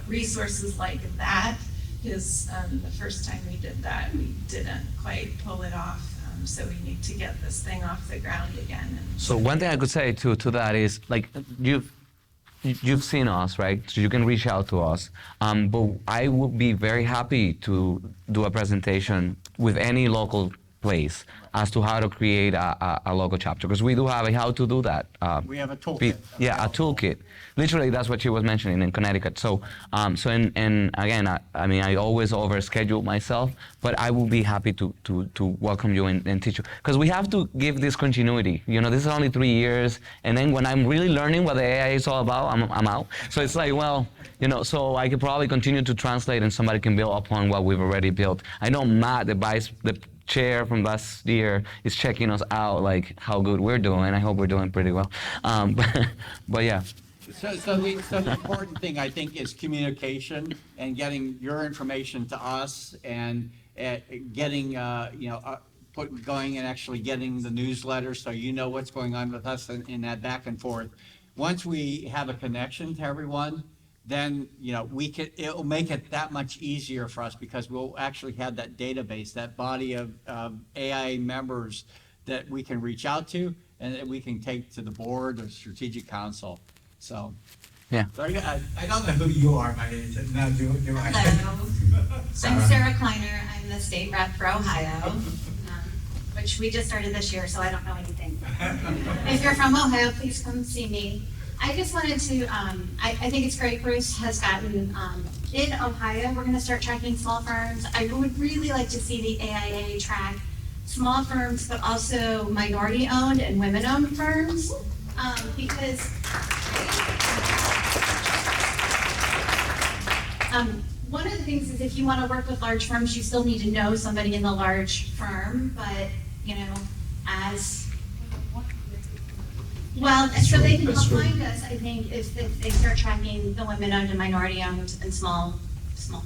J: resources like that? Because the first time we did that, we didn't quite pull it off. So we need to get this thing off the ground again.
C: So one thing I could say to that is, like, you've seen us, right? So you can reach out to us. But I would be very happy to do a presentation with any local place as to how to create a local chapter, because we do have a how to do that.
B: We have a toolkit.
C: Yeah, a toolkit. Literally, that's what she was mentioning in Connecticut. So, and again, I always overschedule myself, but I will be happy to welcome you and teach you, because we have to give this continuity. This is only 3 years, and then when I'm really learning what the AI is all about, I'm out. So it's like, well, so I could probably continue to translate, and somebody can build upon what we've already built. I know Matt, the chair from last year, is checking us out, like how good we're doing. I hope we're doing pretty well. But yeah.
B: So the important thing, I think, is communication and getting your information to us, and getting, going and actually getting the newsletter so you know what's going on with us in that back and forth. Once we have a connection to everyone, then it'll make it that much easier for us, because we'll actually have that database, that body of AI members that we can reach out to and that we can take to the board or strategic council. So,
C: yeah.
B: I don't know who you are, my name is. No, do I?
L: Hello. I'm Sarah Kleiner. I'm the state rep for Ohio, which we just started this year, so I don't know anything. If you're from Ohio, please come see me. I just wanted to, I think it's great Bruce has gotten, in Ohio, we're going to start tracking small firms. I would really like to see the AIA track small firms, but also minority-owned and women-owned firms, because one of the things is, if you want to work with large firms, you still need to know somebody in the large firm, but, so they can help find us, I think, if they start tracking the women-owned and minority-owned and small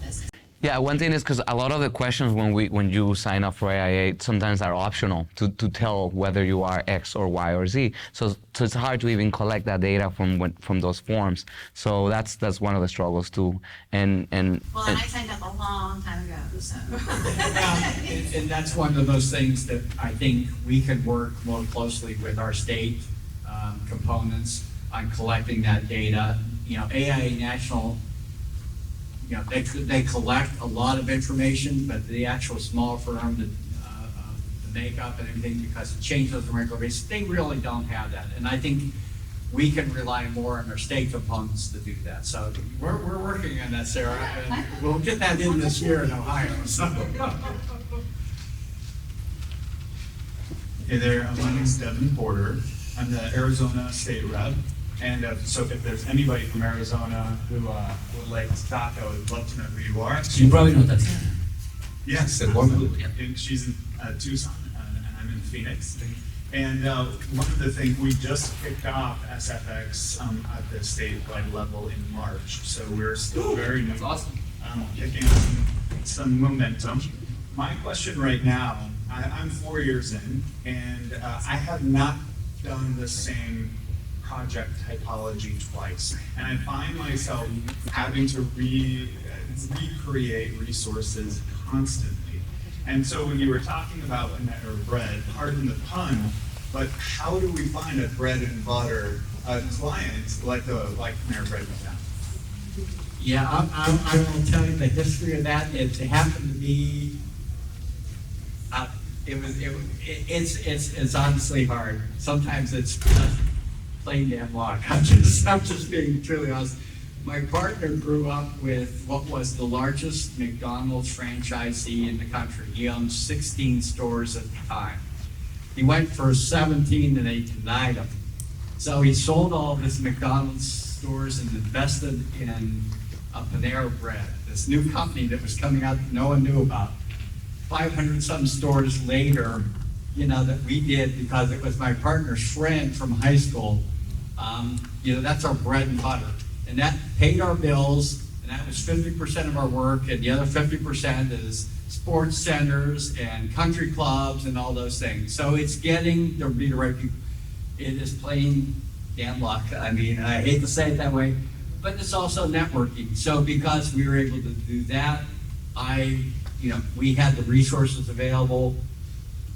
L: business.
C: Yeah, one thing is, because a lot of the questions when you sign up for AIA sometimes are optional to tell whether you are X or Y or Z. So it's hard to even collect that data from those forms. So that's one of the struggles too. And
L: I signed up a long time ago, so.
B: And that's one of those things that I think we could work more closely with our state components on collecting that data. AIA National, they collect a lot of information, but the actual small firm, the makeup and everything, because it changes on a regular basis, they really don't have that. And I think we can rely more on our state components to do that. So we're working on that, Sarah, and we'll get that in this year in Ohio. So.
K: Hey there, my name's Devin Porter. I'm the Arizona State Rep.
M: And so if there's anybody from Arizona who would like to talk, I would love to know who you are.
H: You probably know Tatiana.
M: Yes, absolutely. And she's in Tucson, and I'm in Phoenix. And one of the things, we just kicked off SFX at the statewide level in March, so we're still very new.
H: That's awesome.
M: Kicking up some momentum. My question right now, I'm 4 years in, and I have not done the same project typology twice. And I find myself having to recreate resources constantly. And so when you were talking about bread, pardon the pun, but how do we find a bread and butter client like Mayor Bread was down?
N: Yeah, I will tell you the history of that. It happened to be. It's honestly hard. Sometimes it's just plain damn luck. I'm just being truly honest. My partner grew up with what was the largest McDonald's franchisee in the country. He owned 16 stores at the time. He went for 17 and they denied him. So he sold all of his McDonald's stores and invested in a Panera Bread, this new company that was coming out that no one knew about. 500 some stores later, that we did because it was my partner's friend from high school. That's our bread and butter. And that paid our bills, and that was 50% of our work, and the other 50% is sports centers and country clubs and all those things. So it's getting to be the right people. It is plain damn luck. I mean, I hate to say it that way, but it's also networking. So because we were able to do that, we had the resources available.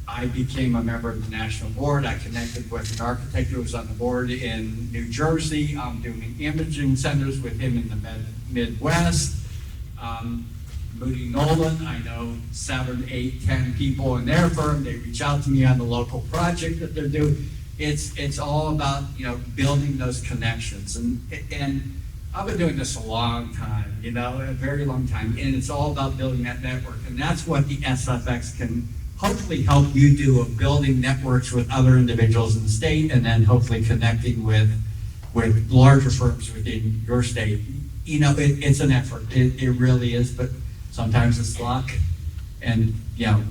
N: I became a member of the national board. I connected with an architect who was on the board in New Jersey. I'm doing imaging centers with him in the Midwest. Moody Nolan, I know 7, 8, 10 people in their firm. They reach out to me on the local project that they're doing. It's all about building those connections. And I've been doing this a long time, a very long time. And it's all about building that network. And that's what the SFX can hopefully help you do, of building networks with other individuals in the state, and then hopefully connecting with larger firms within your state. It's an effort. It really is, but sometimes it's luck. And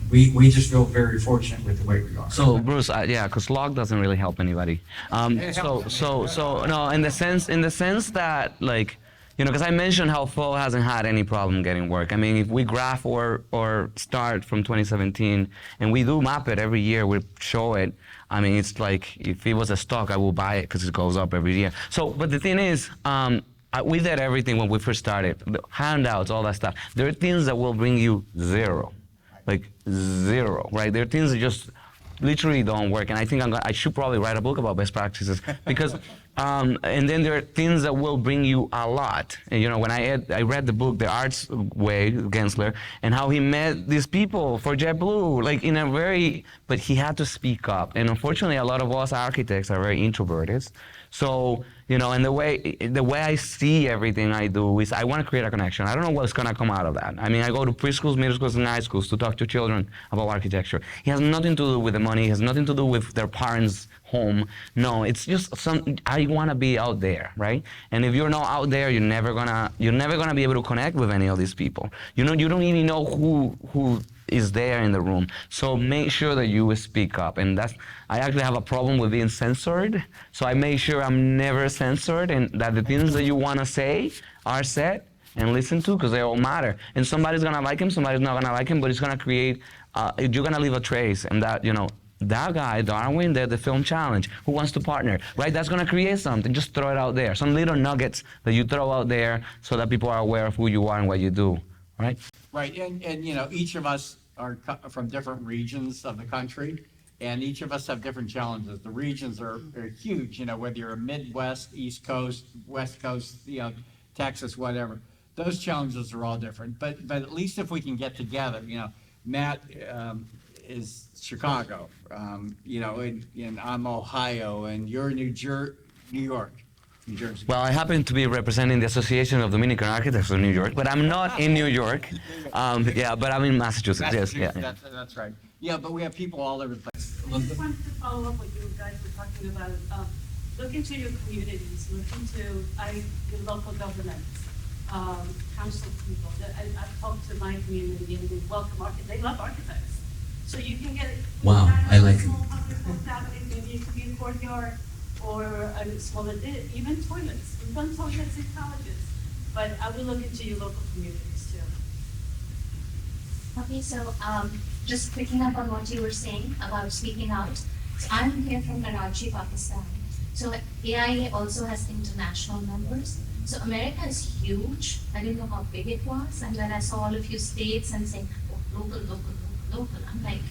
N: we just feel very fortunate with the way we are.
C: So Bruce, because luck doesn't really help anybody. No, in the sense that because I mentioned how Flo hasn't had any problem getting work. I mean, if we graph or start from 2017 and we do map it every year, we show it. I mean, it's like if it was a stock, I will buy it because it goes up every year. So, but the thing is, we did everything when we first started, the handouts, all that stuff. There are things that will bring you zero, right? There are things that just literally don't work. And I think I should probably write a book about best practices because, and then there are things that will bring you a lot. And, when I read the book, The Art's Way, Gensler, and how he met these people for JetBlue, but he had to speak up. And unfortunately, a lot of us architects are very introverted. So, and the way I see everything I do is I want to create a connection. I don't know what's going to come out of that. I mean, I go to preschools, middle schools, and high schools to talk to children about architecture. It has nothing to do with the money. It has nothing to do with their parents' home. No, it's just I want to be out there, right? And if you're not out there, you're never gonna be able to connect with any of these people. You don't even know who is there in the room. So make sure that you speak up. And I actually have a problem with being censored. So I make sure I'm never censored and that the things that you want to say are said and listened to because they all matter. And somebody's going to like him, somebody's not going to like him, but it's going to create, you're going to leave a trace. And that, that guy, Darwin, did the film challenge. Who wants to partner, right? That's going to create something. Just throw it out there. Some little nuggets that you throw out there so that people are aware of who you are and what you do, right?
N: Right, and each of us are from different regions of the country, and each of us have different challenges. The regions are huge, whether you're a Midwest, East Coast, West Coast, Texas, whatever. Those challenges are all different, but at least if we can get together, Matt is Chicago, and I'm Ohio, and you're New York. New Jersey.
C: Well, I happen to be representing the Association of Dominican Architects of New York, but I'm not in New York. But I'm in Massachusetts. Yes, yeah.
N: That's right. Yeah, but we have people all over the place.
G: I just wanted to follow up what you guys were talking about.
O: look into your communities, look into your local governments, council people. I've talked to my community and they welcome they love architects. So you can get.
C: Wow, I like it.
O: Small public happening, maybe it could be a courtyard or a smaller, even toilets. We've done toilets in colleges, but I will look into your local communities too.
L: Okay, so just picking up on what you were saying about speaking out. So I'm here from Karachi, Pakistan. So AIA also has international members. So America is huge. I didn't know how big it was. And when I saw all of you states and saying, oh, local, I'm like,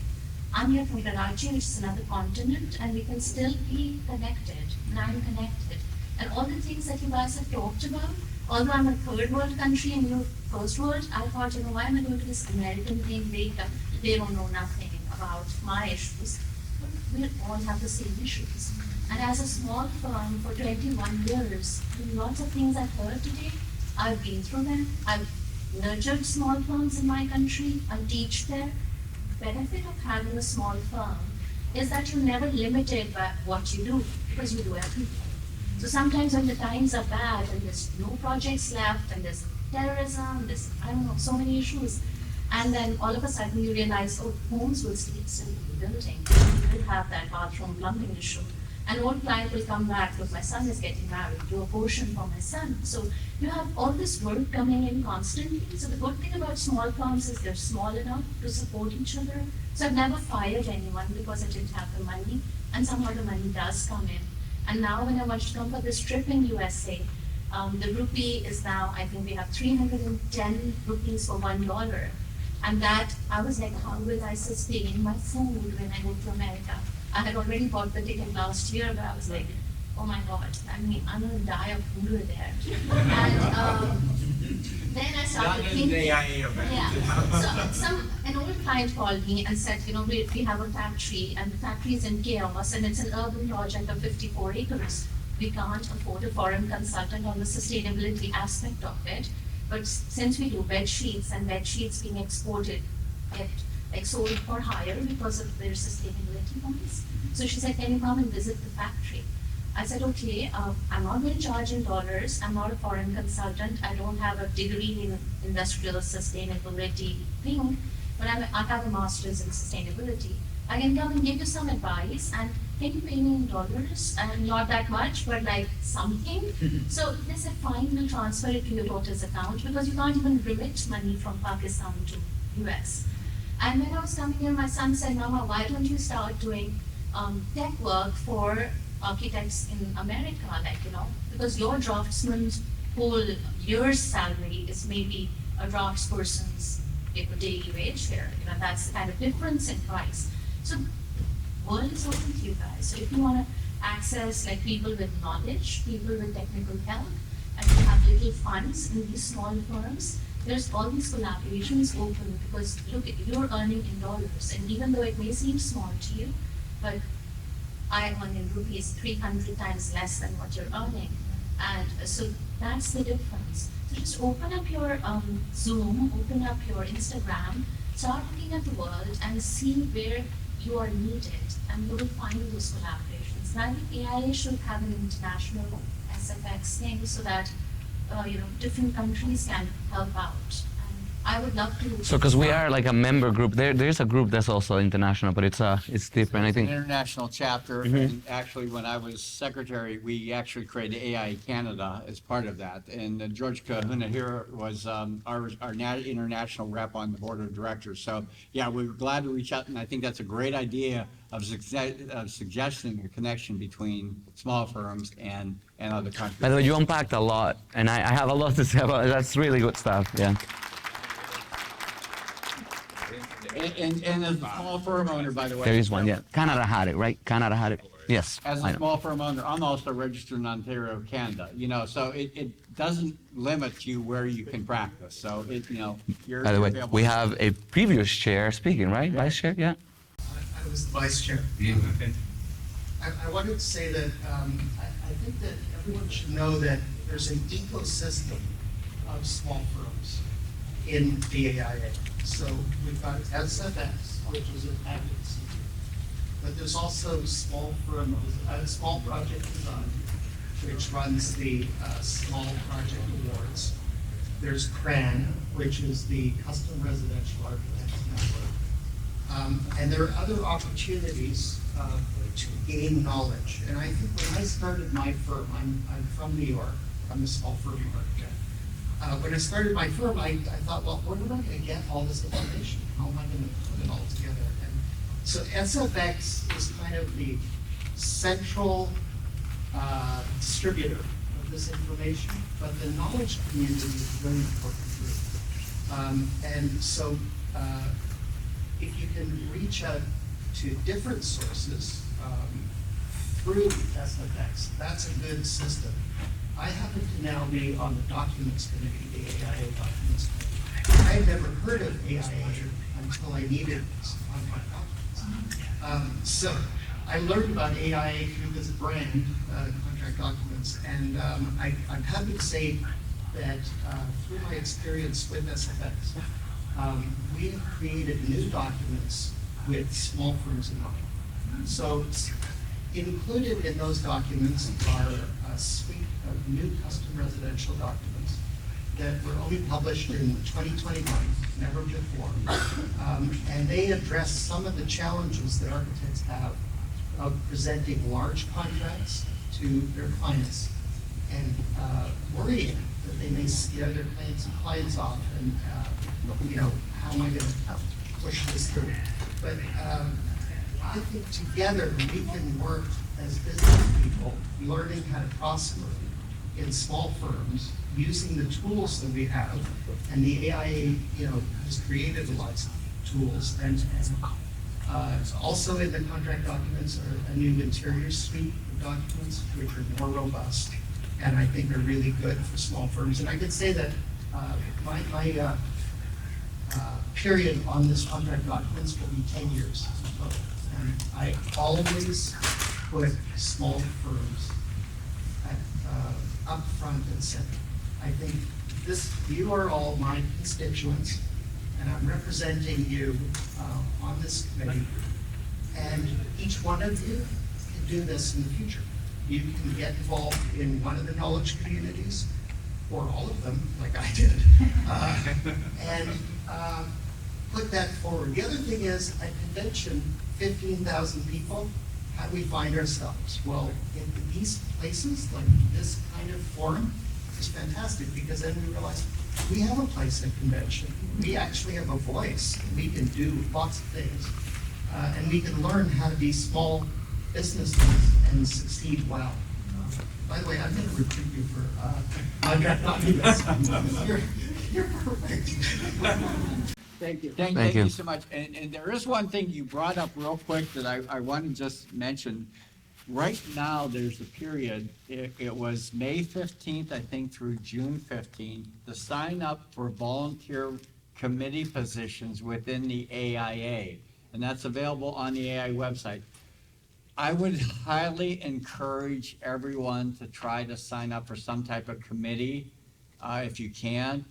L: I'm here from Karachi, which is another continent, and we can still be connected. And I'm connected. And all the things that you guys have talked about, although I'm a third world country and you're first world, I thought, why am I going to this American thing? They don't know nothing about my issues. We all have the same issues. And as a small firm for 21 years, lots of things I've heard today, I've been through them. I've nurtured small firms in my country. I teach there. The benefit of having a small firm is that you're never limited by what you do, because you do everything. So sometimes when the times are bad and there's no projects left and there's terrorism, there's, so many issues, and then all of a sudden you realize, homes will still be building. You will have that bathroom plumbing issue. An old client will come back, look, my son is getting married, do a portion for my son. So you have all this work coming in constantly. So the good thing about small firms is they're small enough to support each other. So I've never fired anyone because I didn't have the money, and somehow the money does come in. And now when I want to come for this trip in USA, the rupee is now, I think we have 310 rupees for $1. And that, I was like, how will I sustain my food when I go to America? I had already bought the ticket last year, but I was like, oh my God, I'm gonna die of hunger there. And then I started thinking. Yeah. So an old client called me and said, we have a factory, and the factory is in chaos, and it's an urban project of 54 acres. We can't afford a foreign consultant on the sustainability aspect of it. But since we do bed sheets, and bed sheets being exported, get sold for hire because of their sustainability points. So she said, can you come and visit the factory? I said, okay, I'm not going to charge in dollars. I'm not a foreign consultant. I don't have a degree in industrial sustainability thing, but I have a master's in sustainability. I can come and give you some advice, and can you pay me in dollars? And not that much, but like something. So they said, fine, we'll transfer it to your daughter's account, because you can't even remit money from Pakistan to US. And when I was coming here, my son said, Mama, why don't you start doing tech work for architects in America, because your draftsman's whole year's salary is maybe a draftsperson's daily wage here. That's the kind of difference in price. So world is open to you guys. So if you want to access people with knowledge, people with technical help, and you have little funds in these small firms, there's all these collaborations open, because look, you're earning in dollars, and even though it may seem small to you, but I earn in rupees 300 times less than what you're earning. And so that's the difference. So just open up your Zoom, open up your Instagram, start looking at the world and see where you are needed, and you will find those collaborations. And I think AIA should have an international SFX thing so that different countries can help out. And I would love to.
C: So, because we are like a member group, there's a group that's also international, but it's different. I think
P: An international chapter, and actually, when I was secretary, we actually created AIA Canada as part of that. And George Kahuna here was our international rep on the board of directors. So, yeah, we were glad to reach out, and I think that's a great idea of suggesting a connection between small firms and other countries.
C: By the way, you unpacked a lot, and I have a lot to say about it. That's really good stuff, yeah.
P: And as a small firm owner, by the way.
C: There is one, yeah. Canada had it, right? Canada had it. Yes.
P: As a small firm owner, I'm also registered in Ontario, Canada. So it doesn't limit you where you can practice. So you're.
C: By the way, we have a previous chair speaking, right? Vice chair, yeah.
Q: I was the vice chair. I wanted to say that I think that everyone should know that there's an ecosystem of small firms in the AIA. So we've got SFX, which is an advocacy group. but there's also small project design, which runs the small project awards. There's CRAN, which is the Custom Residential Architects Network. And there are other opportunities to gain knowledge. And I think when I started my firm, I'm from New York, I'm a small firm architect. When I started my firm, I thought, well, where am I going to get all this information? How am I going to put it all together? And so SFX is kind of the central distributor of this information, but the knowledge community is a very important group. And so if you can reach out to different sources through SFX, that's a good system. I happen to now be on the documents committee, the AIA documents committee. I had never heard of AIA until I needed on my documents. So I learned about AIA through this brand, contract documents, and I'm happy to say that through my experience with SFX, we have created new documents with small firms in mind. So included in those documents are a suite of new custom residential documents that were only published in 2021, never before. And they address some of the challenges that architects have of presenting large contracts to their clients and worrying that they may scare their clients off and, how am I going to push this through? But I think together we can work as business people, learning how to prosper in small firms, using the tools that we have, and the AIA, has created a lot of tools. And also in the contract documents are a new interior suite of documents, which are more robust, and I think are really good for small firms. And I could say that my period on this contract documents will be 10 years. And I always put small firms up front and center. I think you are all my constituents, and I'm representing you on this committee. And each one of you can do this in the future. You can get involved in one of the knowledge communities, or all of them, like I did, and put that forward. The other thing is, a convention, 15,000 people, how do we find ourselves? Well, in these places, like this kind of forum, is fantastic, because then we realize we have a place at convention. We actually have a voice. We can do lots of things. And we can learn how to be small businesses and succeed well. By the way, I'm going to recruit you for contract documents. You're perfect. Thank you.
P: Thank you so much. And there is one thing you brought up real quick that I want to just mention. Right now, there's a period, it was May 15th, I think, through June 15th, to sign up for volunteer committee positions within the AIA. And that's available on the AIA website. I would highly encourage everyone to try to sign up for some type of committee, if you can.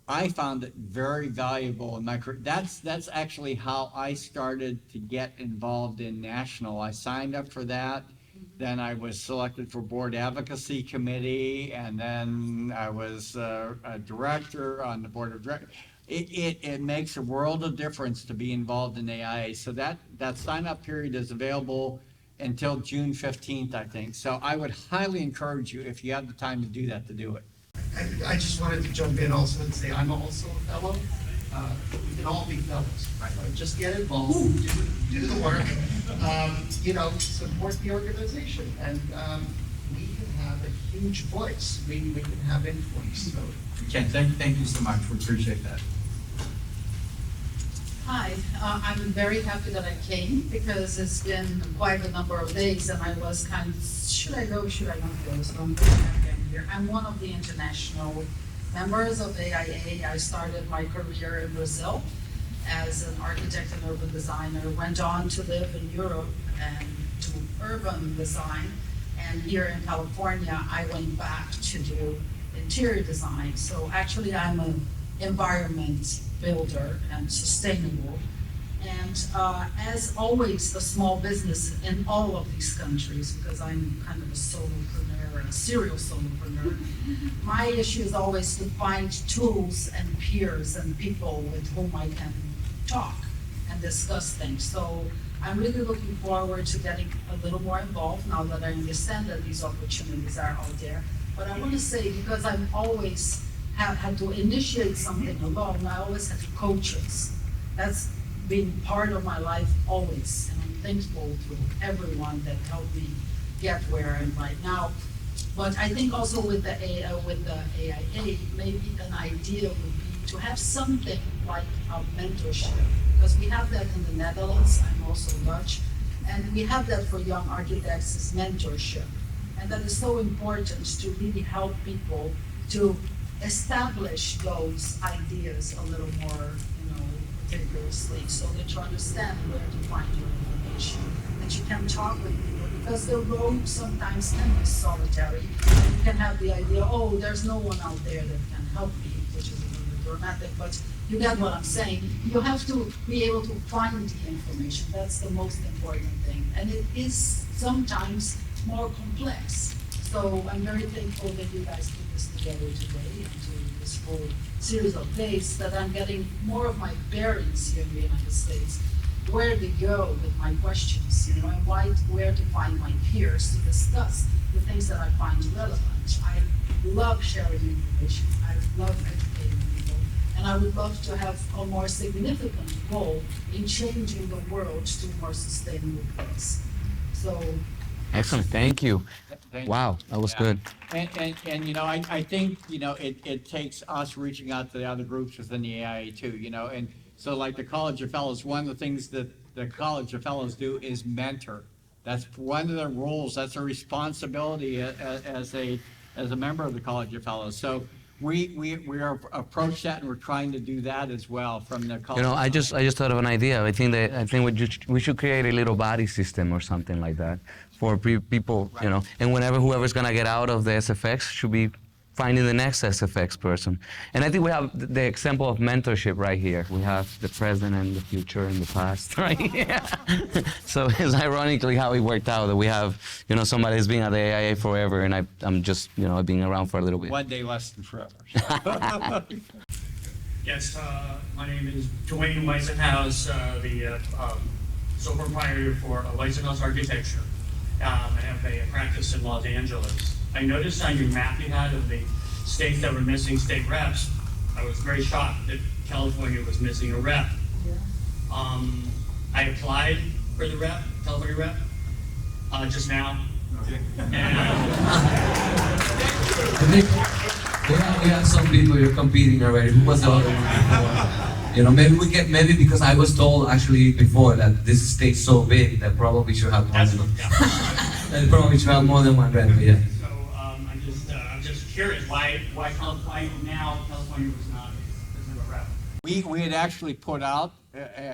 P: I found it very valuable in my career. That's actually how I started to get involved in national. I signed up for that. Then I was selected for board advocacy committee, and then I was a director on the board of directors. It makes a world of difference to be involved in AIA. So that sign-up period is available until June 15th, I think. So I would highly encourage you, if you have the time to do that, to do it.
Q: I just wanted to jump in also and say I'm also a fellow. We can all be fellows. Right? Just get involved, do the work, support the organization, and we can have a huge voice. We can have influence. So.
N: Ken, thank you so much. We appreciate that.
R: Hi, I'm very happy that I came because it's been quite a number of days and I was kind of, should I go, should I not go? So I'm very happy I'm here. I'm one of the international members of AIA. I started my career in Brazil as an architect and urban designer, went on to live in Europe and do urban design. And here in California, I went back to do interior design. So actually I'm an environment builder and sustainable And as always, the small business in all of these countries, because I'm kind of a solopreneur, a serial solopreneur, my issue is always to find tools and peers and people with whom I can talk and discuss things. So I'm really looking forward to getting a little more involved now that I understand that these opportunities are out there. But I want to say, because I've always had to initiate something alone, I always had to coach us. That's been part of my life always, and I'm thankful to everyone that helped me get where I am right now. But I think also with the AIA, maybe an idea would be to have something like a mentorship, because we have that in the Netherlands. I'm also Dutch, and we have that for young architects as mentorship, and that is so important to really help people to establish those ideas a little more, rigorously, so that you understand where to find your information, that you can talk with people, because the road sometimes can be solitary. You can have the idea, oh, there's no one out there that can help me, which is a little bit dramatic, but you get what I'm saying. You have to be able to find the information. That's the most important thing. And it is sometimes more complex. So I'm very thankful that you guys put this together today and to this whole series of days, that I'm getting more of my bearings here in the United States, where to go with my questions, and where to find my peers to discuss the things that I find relevant. I love sharing information. I love educating people, and I would love to have a more significant role in changing the world to a more sustainable place. So.
C: Excellent, thank you. Wow, that was good.
P: And I think, it takes us reaching out to the other groups within the AIA too, and so like the College of Fellows, one of the things that the College of Fellows do is mentor. That's one of their roles, that's a responsibility as a member of the College of Fellows. So we are approach that, and we're trying to do that as well from the college.
C: I just thought of an idea. I think we should create a little body system or something like that for people,
P: Right.
C: and whoever's gonna get out of the SFX should be finding the next SFX person. And I think we have the example of mentorship right here. We have the present and the future and the past, right? Yeah. So it's ironically how it worked out that we have, somebody who's been at the AIA forever, and I'm just, being around for a little bit.
P: One day less than forever.
S: Yes, my name is Dwayne Weisenhouse, the sole proprietor for Weisenhouse Architecture. I have a practice in Los Angeles. I noticed on your map you had of the states that were missing state reps. I was very shocked that California was missing a rep.
R: Yeah.
S: I applied for the California rep, just now.
H: Okay.
S: And,
H: I think we have some people here competing already. Who was the other one before? Maybe because I was told actually before that this state's so big that probably should have more than one. That probably should have more than one rep, yeah.
S: So I'm just curious why now California was not a rep.
P: We had actually put out,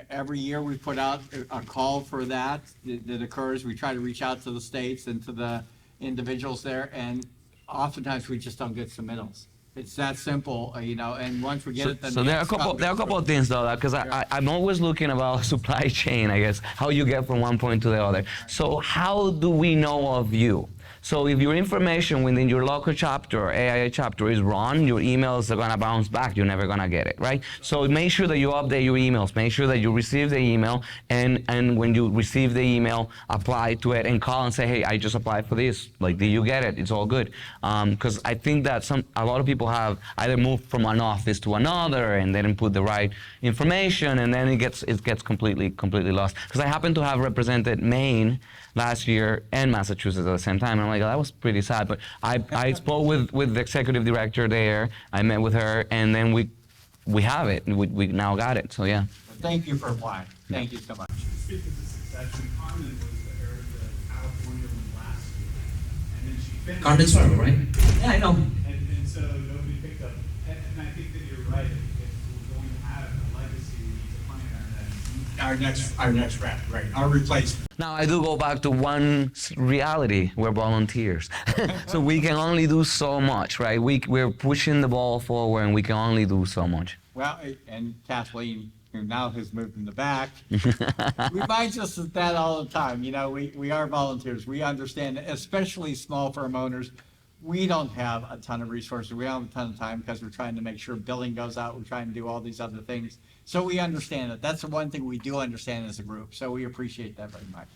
P: every year we put out a call for that occurs. We try to reach out to the states and to the individuals there, and oftentimes we just don't get submittals. It's that simple, and once we get it, then.
C: So there are a couple of things though, because I'm always looking about supply chain, I guess, how you get from one point to the other. So how do we know of you? So if your information within your local chapter or AIA chapter is wrong, your emails are gonna bounce back. You're never gonna get it, right? So make sure that you update your emails. Make sure that you receive the email, and when you receive the email, apply to it and call and say, hey, I just applied for this. Like, did you get it? It's all good. Because I think that a lot of people have either moved from one office to another and they didn't put the right information, and then it gets completely lost. Because I happen to have represented Maine last year and Massachusetts at the same time. And I'm like, that was pretty sad. But I spoke with the executive director there. I met with her, and then we have it. We now got it. So yeah.
P: Thank you for applying. Thank you so much.
K: Speaking to succession, Carmen was the area that California won last year, and then she finished.
H: Carmen's farmer, right? Yeah, I know.
K: And so nobody picked up. And I think that you're right. If we're going to have a legacy, we need to plan that.
M: Our next rep, right? Our replacement.
C: Now I do go back to one reality. We're volunteers, so we can only do so much, right? We're pushing the ball forward, and we can only do so much.
P: Well, and Kathleen, who now has moved in the back, reminds us of that all the time. You know, we are volunteers. We understand, especially small firm owners, we don't have a ton of resources. We don't have a ton of time because we're trying to make sure billing goes out. We're trying to do all these other things. So we understand it. That's the one thing we do understand as a group. So we appreciate that very much.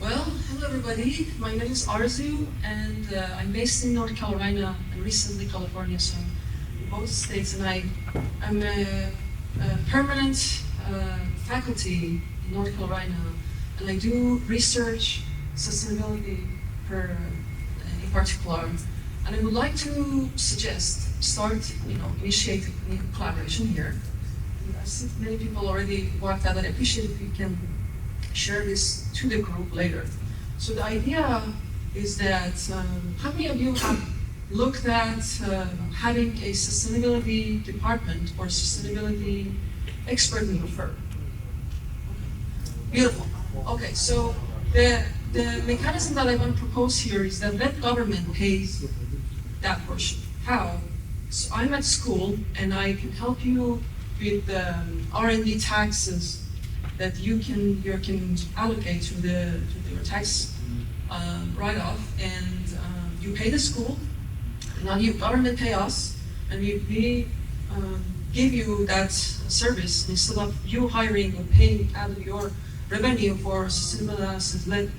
T: Well, hello everybody. My name is Arzu, and I'm based in North Carolina and recently California, so in both states. And I'm a permanent faculty in North Carolina, and I do research sustainability in particular. And I would like to initiate a collaboration here. And I see many people already worked out, and I appreciate if we can share this to the group later. So the idea is that how many of you have looked at having a sustainability department or sustainability expert in your firm? Beautiful. Okay, so the mechanism that I want to propose here is that the government pays that portion. How? So I'm at school and I can help you with R&D taxes that you can allocate to your tax write-off, and you pay the school, and now your government pay us, and we give you that service instead of you hiring or paying out of your revenue for sustainable analysis. The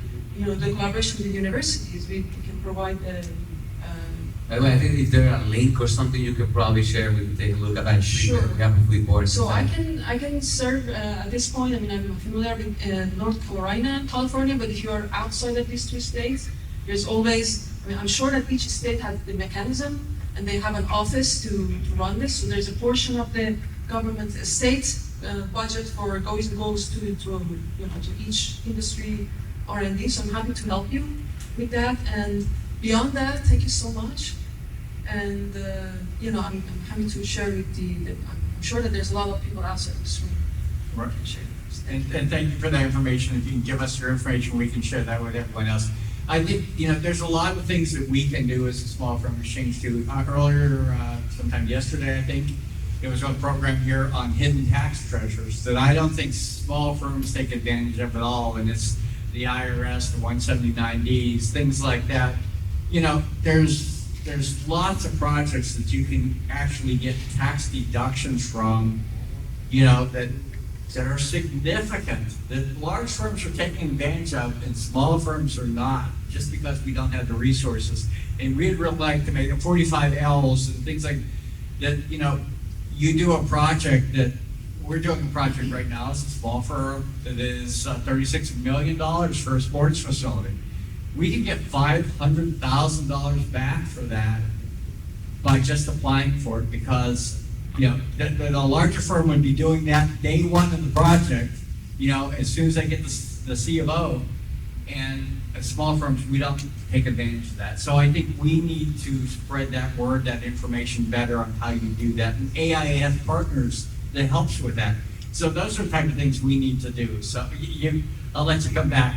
T: collaboration with universities, we can provide the.
H: By the way, I think if there a link or something you could probably share, we can take a look at that.
T: Sure.
H: We have a quick board.
T: So I can serve at this point. I mean, I'm familiar with North Carolina and California, but if you are outside of these two states, there's always. I mean, I'm sure that each state has the mechanism, and they have an office to run this. So there's a portion of the government state budget for goes to each industry R&D. So I'm happy to help you with that. And beyond that, thank you so much. And I'm happy to share with I'm sure that there's a lot of people outside this room.
N: Right. And thank you for that information. If you can give us your information, we can share that with everyone else. I think, there's a lot of things that we can do as a small firm exchange too. Earlier, sometime yesterday, I think, there was a program here on hidden tax treasures that I don't think small firms take advantage of at all. And it's the IRS, the 179Ds, things like that. There's lots of projects that you can actually get tax deductions from, that are significant, that large firms are taking advantage of and small firms are not, just because we don't have the resources. And we'd really like to make 45Ls and things like that, you do a project that, we're doing a project right now, it's a small firm that is $36 million for a sports facility. We can get $500,000 back for that by just applying for it, because the larger firm would be doing that day one of the project, as soon as they get the C of O, and as small firms, we don't take advantage of that. So I think we need to spread that word, that information better on how you do that. And AIA has partners that helps with that. So those are the type of things we need to do. So I'll let you come back.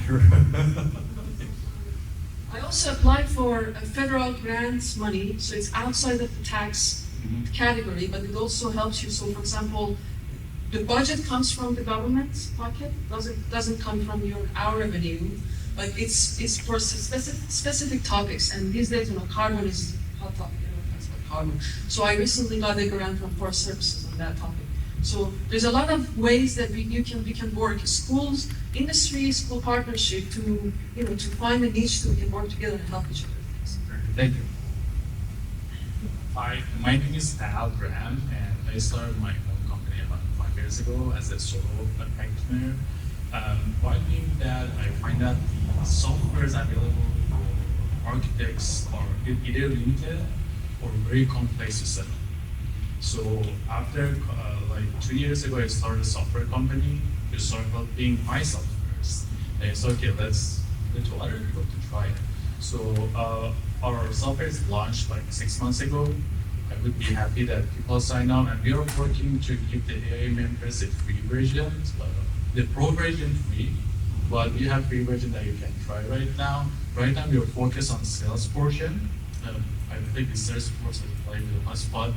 T: I also applied for a federal grant money, so it's outside of the tax category, but it also helps you. So for example, the budget comes from the government pocket, doesn't come from our revenue, but it's for specific topics. And these days, carbon is a hot topic, that's what carbon. So I recently got a grant from Forest Services on that topic. So there's a lot of ways that we can work, schools, industry, school partnership to find a niche so we can work together and help each other.
N: Thank you.
U: Hi, my name is Al Graham, and I started my own company about 5 years ago as a solo practitioner. One thing that I find that the software is available for architects are either limited or very complex to set up. So after 2 years ago, I started a software company to start helping my softwares. And so okay, let's go to other people to try it. So our software is launched 6 months ago. I would be happy that people sign up, and we are working to give the AA members a free version, the pro version free, but we have free version that you can try right now. Right now we are focused on sales portion. I think the sales force will play with us, but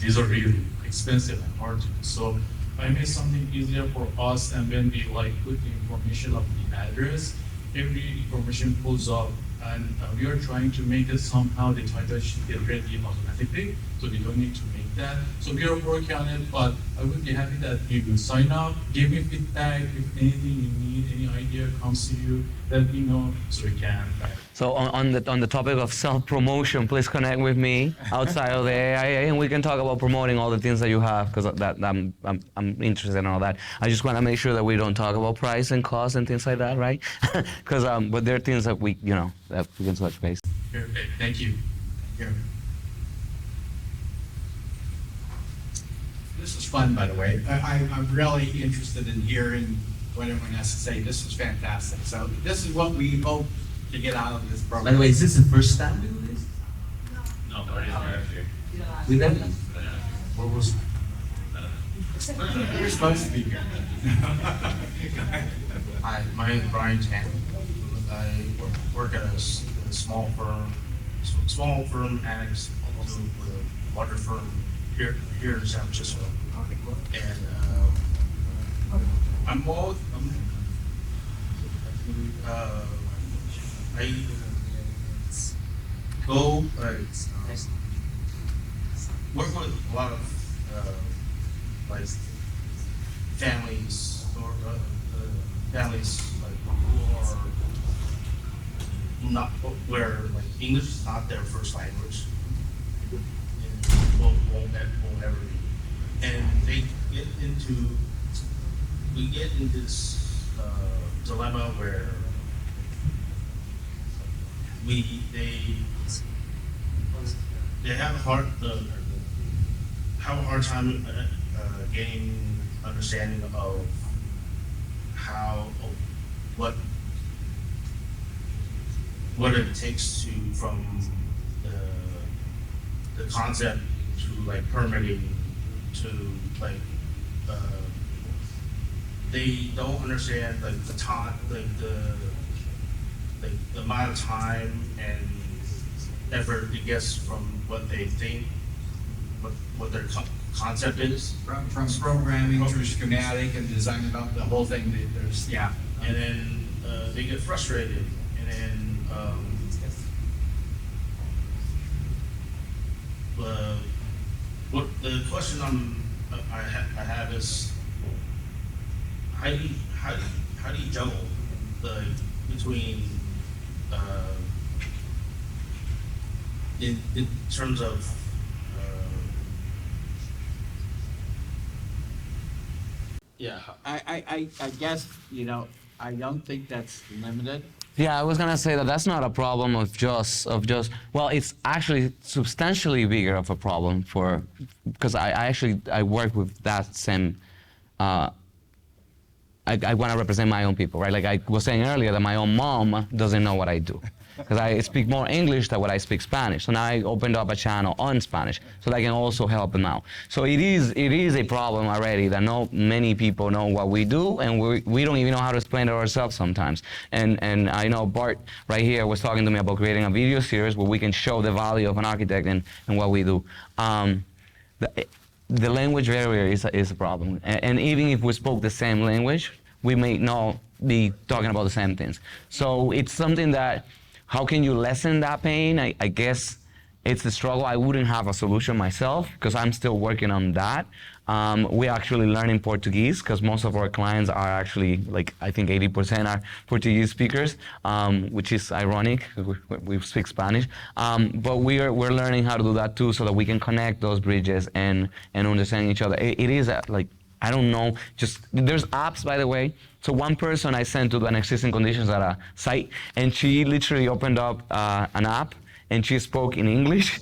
U: these are really expensive and hard to do. So I made something easier for us, and when we like put the information of the address, every information pulls up, and we are trying to make it somehow the title should get ready automatically, so we don't need to make that. So we are working on it, but I would be happy that you will sign up, give me feedback, if anything you need, any idea comes to you, let me know so we can.
C: So on the topic of self-promotion, please connect with me outside of the AIA, and we can talk about promoting all the things that you have, because I'm interested in all that. I just want to make sure that we don't talk about price and cost and things like that, right? Because but there are things that we that we can touch base.
U: Perfect. Thank you.
B: This is fun, by the way. I'm really interested in hearing what everyone has to say. This is fantastic. So this is what we hope to get out of this program.
H: By the way, is this the first time we do this?
K: No, actually.
H: We did.
K: What was?
B: You're supposed to be here.
A: Hi, my name is Brian Tan. I work at a small firm annex to a larger firm here in San Francisco. And I go work with a lot of like families or families like who are not where like English is not their first language and won't ever be, and we get into this dilemma where they have a hard time gaining understanding of what it takes from the concept to like permitting to like they don't understand like the time the amount of time and effort it gets from what they think what their concept is.
B: From programming through schematic and designing about the whole thing, there's, yeah.
A: And then they get frustrated, and then what the question I have is how do you juggle between in terms of
P: Yeah, I guess, I don't think that's limited.
C: Yeah, I was gonna say that that's not a problem of just. Well, it's actually substantially bigger of a problem because I work with that same. I want to represent my own people, right? Like I was saying earlier, that my own mom doesn't know what I do, because I speak more English than what I speak Spanish. So now I opened up a channel on Spanish, so that I can also help them out. So it is a problem already that not many people know what we do, and we don't even know how to explain it ourselves sometimes. And I know Bart right here was talking to me about creating a video series where we can show the value of an architect and what we do. The language barrier is a problem. And even if we spoke the same language, we may not be talking about the same things. So it's something that, how can you lessen that pain? I guess it's a struggle. I wouldn't have a solution myself, because I'm still working on that. We're actually learning Portuguese, because most of our clients are actually, like, I think 80% are Portuguese speakers, which is ironic. We speak Spanish. But we're learning how to do that too, so that we can connect those bridges and understand each other. It is like, I don't know, there's apps, by the way. So one person I sent to an existing conditions at a site, and she literally opened up an app, and she spoke in English,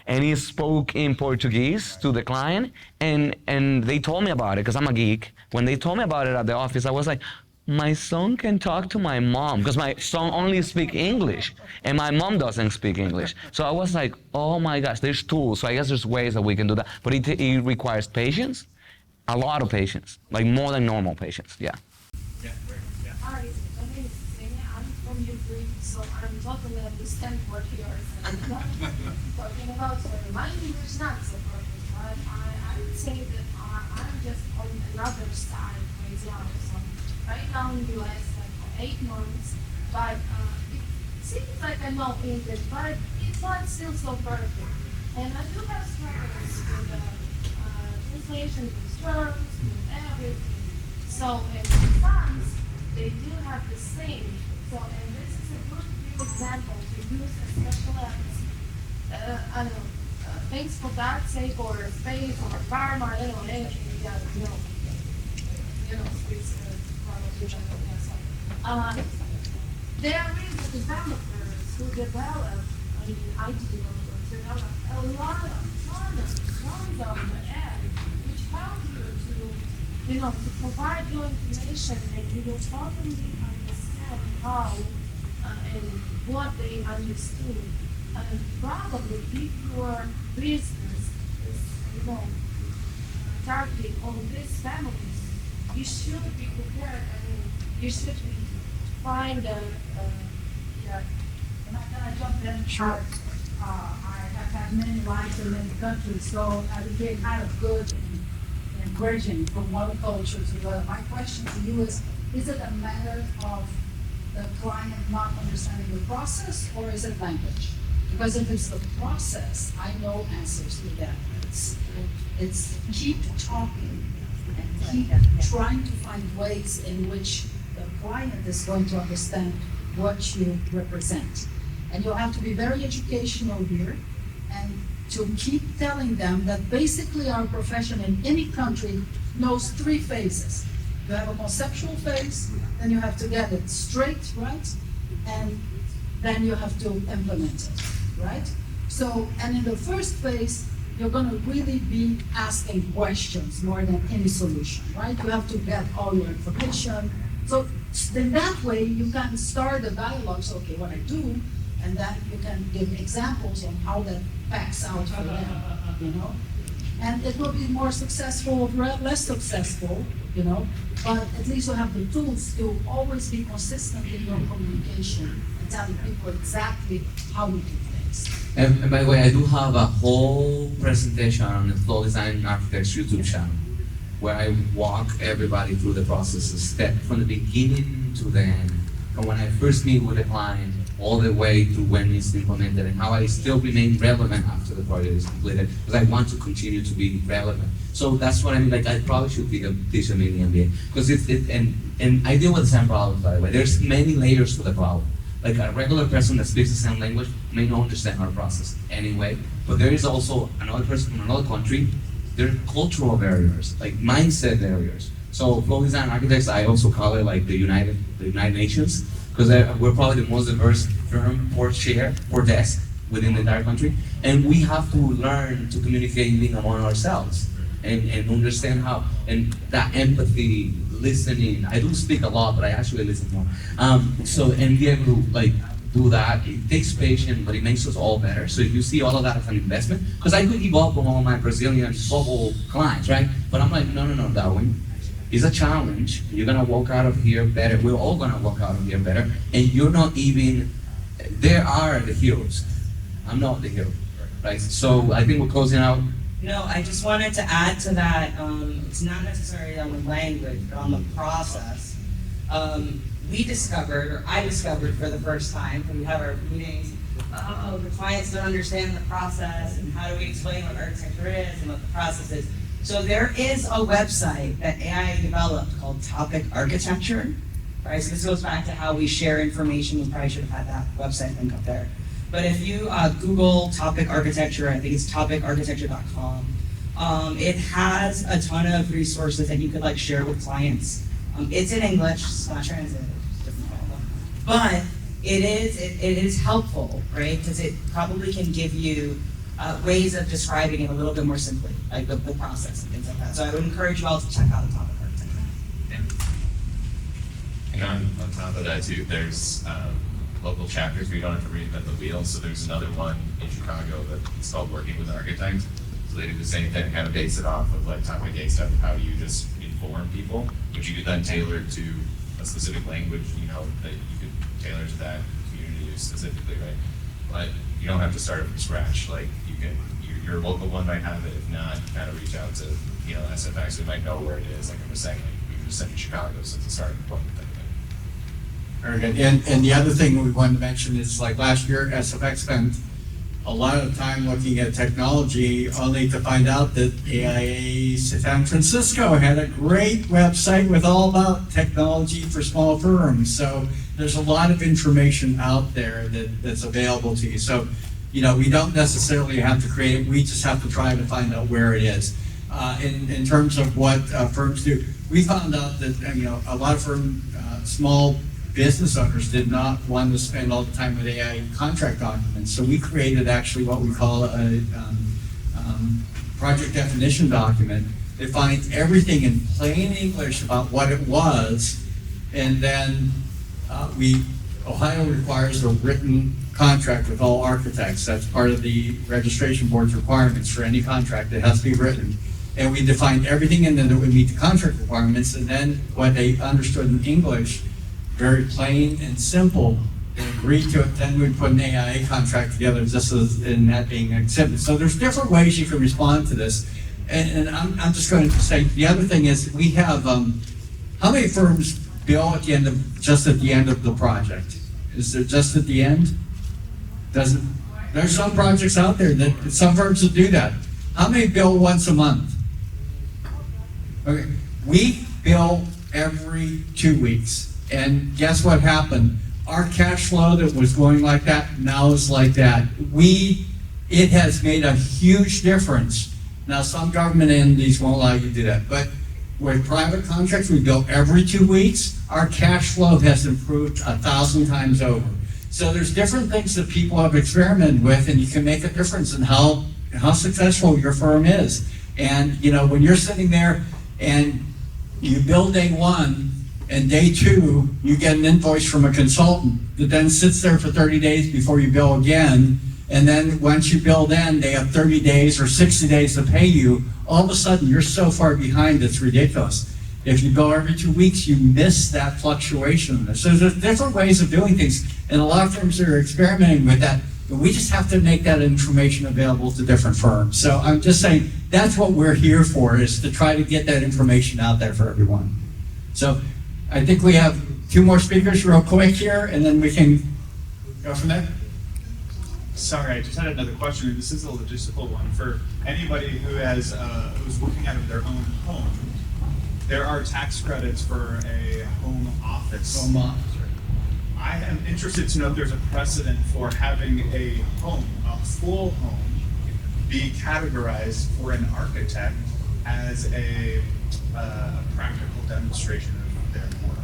C: and he spoke in Portuguese to the client, and they told me about it, because I'm a geek. When they told me about it at the office, I was like, my son can talk to my mom, because my son only speaks English, and my mom doesn't speak English. So I was like, oh my gosh, there's tools. So I guess there's ways that we can do that, but it requires patience. A lot of patience, like more than normal patience, yeah.
V: Hi, my name is Xenia. I'm from Ukraine, so I'm totally understand what you're talking about. So my English not so perfect, but I would say that I'm just on another side, for example. So right now in the US, like for 8 months, but it seems like I know English, but it's not still so perfect. And I do have struggles with translation, with terms, with everything. So in France, they do have the same. So, and this is a good example to use a special apps. I don't know, thanks for that, say for space or pharma, I don't know, anything, yeah, it's probably there is developers who develop, I mean, IT developers develop a lot of tons of the app, which help you to provide your information and you will totally understand how and what they understood. And probably if your business is, targeting on these families, you should be prepared. I mean, you should find
R: Can I jump in? Sure. I have had many lives in many countries, so I became kind of good in bridging from one culture to the other. My question to you is it a matter of the client not understanding the process, or is it language? Because if it's the process, I know answers to that. It's keep talking and keep trying to find ways in which the client is going to understand what you represent. And you'll have to be very educational here and to keep telling them that basically our profession in any country knows 3 phases. You have a conceptual phase, then you have to get it straight, right? And then you have to implement it, right? So, and in the first phase, you're gonna really be asking questions more than any solution, right? You have to get all your information. So in that way, you can start a dialogue, so okay, what I do, and then you can give examples on how that packs out for them, And it will be more successful or less successful, but at least you have the tools to always be consistent in your communication and telling people exactly how you do things.
C: And by the way, I do have a whole presentation on the Flow Design Architects YouTube channel where I walk everybody through the processes, step from the beginning to the end. From when I first meet with a client, all the way to when it's implemented, and how I still remain relevant after the project is completed, because I want to continue to be relevant. So that's what I mean, like I probably should teach a mini MBA, because and I deal with the same problems, by the way. There's many layers to the problem. Like a regular person that speaks the same language may not understand our process anyway, but there is also another person from another country. There are cultural barriers, like mindset barriers. So Flow Design Architects, I also call it like the United Nations, because we're probably the most diverse firm per chair, per desk within the entire country. And we have to learn to communicate even among ourselves and understand how, and that empathy, listening. I do speak a lot, but I actually listen more. And be able to do that, it takes patience, but it makes us all better. So if you see all of that as an investment, because I could give up on all my Brazilian global clients, right? But I'm like, no, Darwin. It's a challenge. You're gonna walk out of here better. We're all gonna walk out of here better. And you're not even, there are the heroes. I'm not the hero, right? So I think we're closing out.
I: No, I just wanted to add to that, it's not necessarily on the language, but on the process. I discovered for the first time, when we have our meetings, the clients don't understand the process, and how do we explain what architecture is and what the process is. So there is a website that AI developed called Topic Architecture, right? So this goes back to how we share information. We probably should have had that website link up there. But if you Google Topic Architecture, I think it's topicarchitecture.com, it has a ton of resources that you could share with clients. It's in English, it's not translated, but it is helpful, right? Because it probably can give you ways of describing it a little bit more simply, like the process and things like that. So I would encourage you all to check out the Topic Architecture.
D: And on top of that too, there's local chapters where you don't have to reinvent the wheel. So there's another one in Chicago that's called Working with Architects. So they do the same thing, kind of base it off of topic A stuff of how you just inform people, which you could then tailor to a specific language, that you could tailor to that community specifically, right? But you don't have to start it from scratch. your local one might have it. If not, kind of reach out to, you know, SFX. We might know where it is. Like I was saying, like, we can just send you Chicago since it's starting point.
B: Very good. And the other thing we wanted to mention is, like last year, SFX spent a lot of time looking at technology, only to find out that AIA San Francisco had a great website with all about technology for small firms. So there's a lot of information out there that's available to you. So, you know, we don't necessarily have to create it. We just have to try to find out where it is. In terms of what firms do, we found out that, you know, a lot of small business owners did not want to spend all the time with AI contract documents. So we created actually what we call a project definition document. It finds everything in plain English about what it was, and then Ohio requires a written contract with all architects. That's part of the registration board's requirements for any contract. It has to be written. And we defined everything in there that would meet the contract requirements, and then what they understood in English, very plain and simple, they agreed to it. Then we'd put an AIA contract together just as in that being accepted. So there's different ways you can respond to this. And I'm just going to say, the other thing is we have, how many firms bill at the end of, just at the end of the project? Is there just at the end? There's some projects out there that some firms will do that. How many bill once a month? Okay, we bill every 2 weeks. And guess what happened? Our cash flow that was going like that now is like that. It has made a huge difference. Now, some government entities won't allow you to do that, but with private contracts, we bill every 2 weeks. Our cash flow has improved 1,000 times over. So there's different things that people have experimented with, and you can make a difference in how successful your firm is. And, you know, when you're sitting there and you bill day one, and day two, you get an invoice from a consultant that then sits there for 30 days before you bill again. And then once you bill then, they have 30 days or 60 days to pay you. All of a sudden, you're so far behind, it's ridiculous. If you bill every 2 weeks, you miss that fluctuation. So there's different ways of doing things. And a lot of firms are experimenting with that. But we just have to make that information available to different firms. So I'm just saying, that's what we're here for, is to try to get that information out there for everyone. So I think we have 2 more speakers real quick here, and then we can go from there.
M: Sorry, I just had another question, and this is a logistical one. For anybody who who's working out of their own home, there are tax credits for a home office.
B: Home office.
M: I am interested to know if there's a precedent for having a home, a full home, be categorized for an architect as a practical demonstration of their work.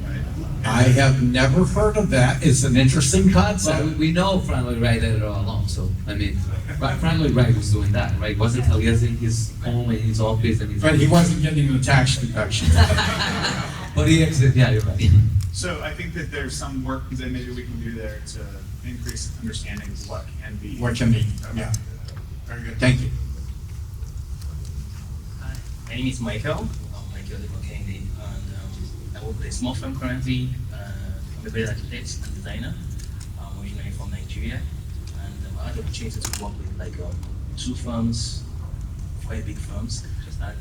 M: Right?
B: I have never heard of that. It's an interesting concept.
H: Well, we know Frank Wright did it all along, so, I mean, Frank Wright was doing that, right? Wasn't he was in his home, in his office, and
B: but he wasn't getting the tax deduction.
H: But he exited, yeah, you're right.
M: So I think that there's some work that maybe we can do there to increase understanding of what can be.
B: What can be, yeah. Very good, thank you.
E: Hi, my name is Michael. Michael Kennedy, and I work with a small firm currently. I'm a great architect and designer. I'm originally from Nigeria, and I had the opportunity to work with like 2 firms, quite big firms, and I'm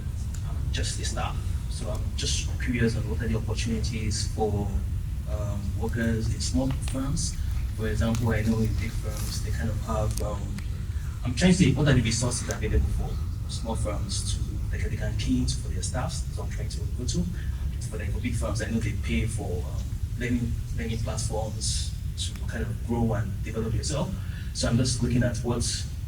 E: just a staff. So I'm just curious on what are the opportunities for workers in small firms. For example, I know in big firms, they kind of have, I'm trying to say, what are the resources available for small firms to, like they can key into for their staffs, so I'm trying to go to. For like for big firms, I know they pay for learning platforms to kind of grow and develop yourself. So I'm just looking at what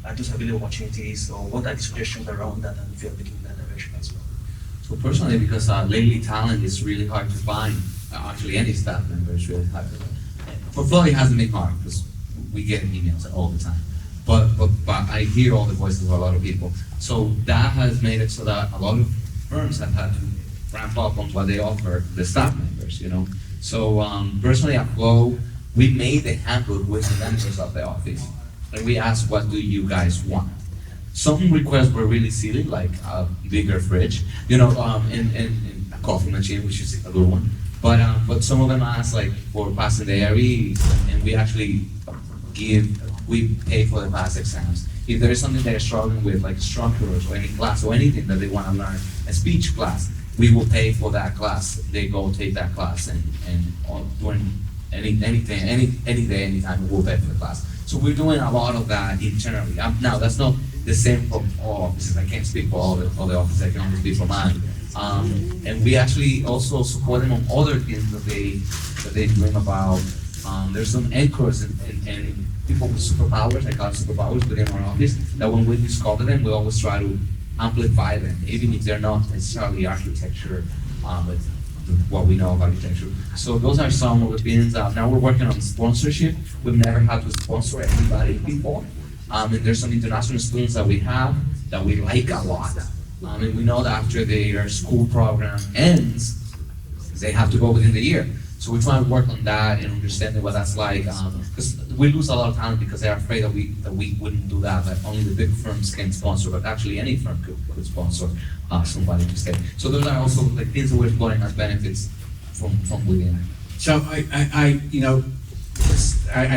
E: are those available opportunities, or what are the suggestions around that, and if you're looking in that direction as well.
H: So personally, because lately talent is really hard to find, actually any staff member is really hard to find. For Floyd, it hasn't been hard because we get emails all the time. But I hear all the voices of a lot of people. So that has made it so that a lot of firms have had to ramp up on what they offer the staff members, you know. So personally at Flow, we made a handbook with the members of the office. And we asked, what do you guys want? Some requests were really silly, like a bigger fridge, you know, and a coffee machine, which is a good one. But some of them asked like for passing the AREs, and we actually we pay for the past exams.
C: if there is something they're struggling with, like structures or any class or anything that they want to learn, a speech class, we will pay for that class. They go take that class and doing any day, anytime, we'll pay for the class. So we're doing a lot of that internally. Now, that's not the same for all offices. I can't speak for all the offices. I can only speak for mine. And we actually also support them on other things that they dream about. There's some anchors and people with superpowers, I call it superpowers within our office, that when we discover them, we always try to amplify them, even if they're not necessarily architecture, with what we know of architecture. So those are some of the things. Now we're working on sponsorship. We've never had to sponsor anybody before. And there's some international students that we have that we like a lot. And we know that after their school program ends, they have to go within the year. So we're trying to work on that and understanding what that's like. Because we lose a lot of talent because they're afraid that we wouldn't do that, that only the big firms can sponsor, but actually any firm could sponsor somebody to stay. So those are also the things that we're exploring as benefits from within.
N: So I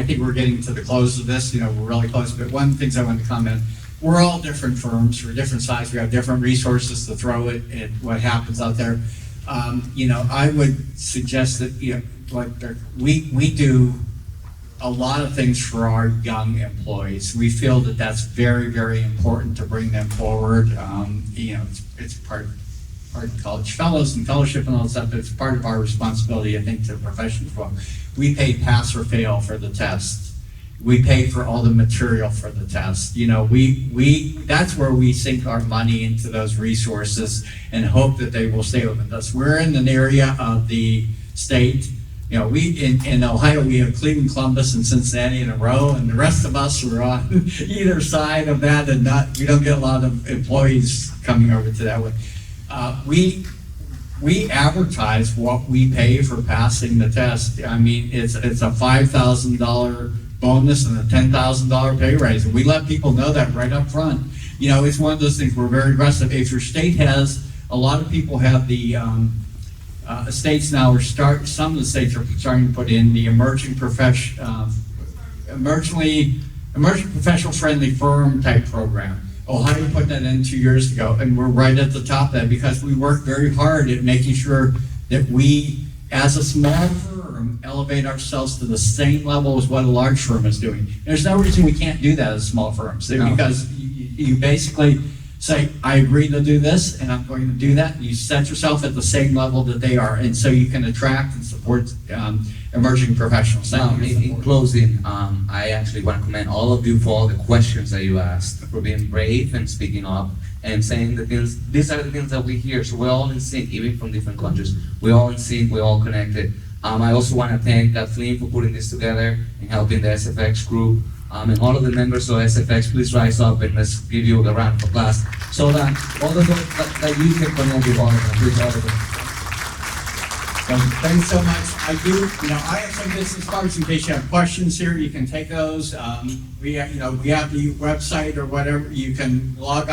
N: think we're getting to the close of this, we're really close, but one of the things I want to comment, we're all different firms, we're different size, we have different resources to throw at what happens out there. I would suggest that, we do a lot of things for our young employees. We feel that that's very, very important to bring them forward. It's part of college fellows and fellowship and all that stuff, but it's part of our responsibility, I think, to the profession as well. We pay pass or fail for the test. We pay for all the material for the test. That's where we sink our money into those resources and hope that they will stay with us. We're in an area of the state. In Ohio, we have Cleveland, Columbus, and Cincinnati in a row, and the rest of us are on either side of that, and we don't get a lot of employees coming over to that way. We advertise what we pay for passing the test. I mean, it's a $5,000 bonus and a $10,000 pay raise, and we let people know that right up front. It's one of those things, we're very aggressive. If your state has, a lot of people have the states now some of the states are starting to put in the emerging professional friendly firm type program. Ohio put that in 2 years ago, and we're right at the top of that because we work very hard at making sure that we, as a small firm, elevate ourselves to the same level as what a large firm is doing. There's no reason we can't do that as small firms, because you basically say, I agree to do this, and I'm going to do that. You set yourself at the same level that they are, and so you can attract and support emerging professionals.
C: In closing, I actually want to commend all of you for all the questions that you asked, for being brave and speaking up and saying the things. These are the things that we hear. So we're all in sync, even from different countries. We're all in sync. We're all connected. I also want to thank Kathleen for putting this together and helping the SFX group. And all of the members of SFX, please rise up and let's give you a round of applause so that all of those that you can connect with all of them, please, all of them.
N: So thanks so much. I have some business cards in case you have questions here. You can take those. We have the website or whatever. You can log on.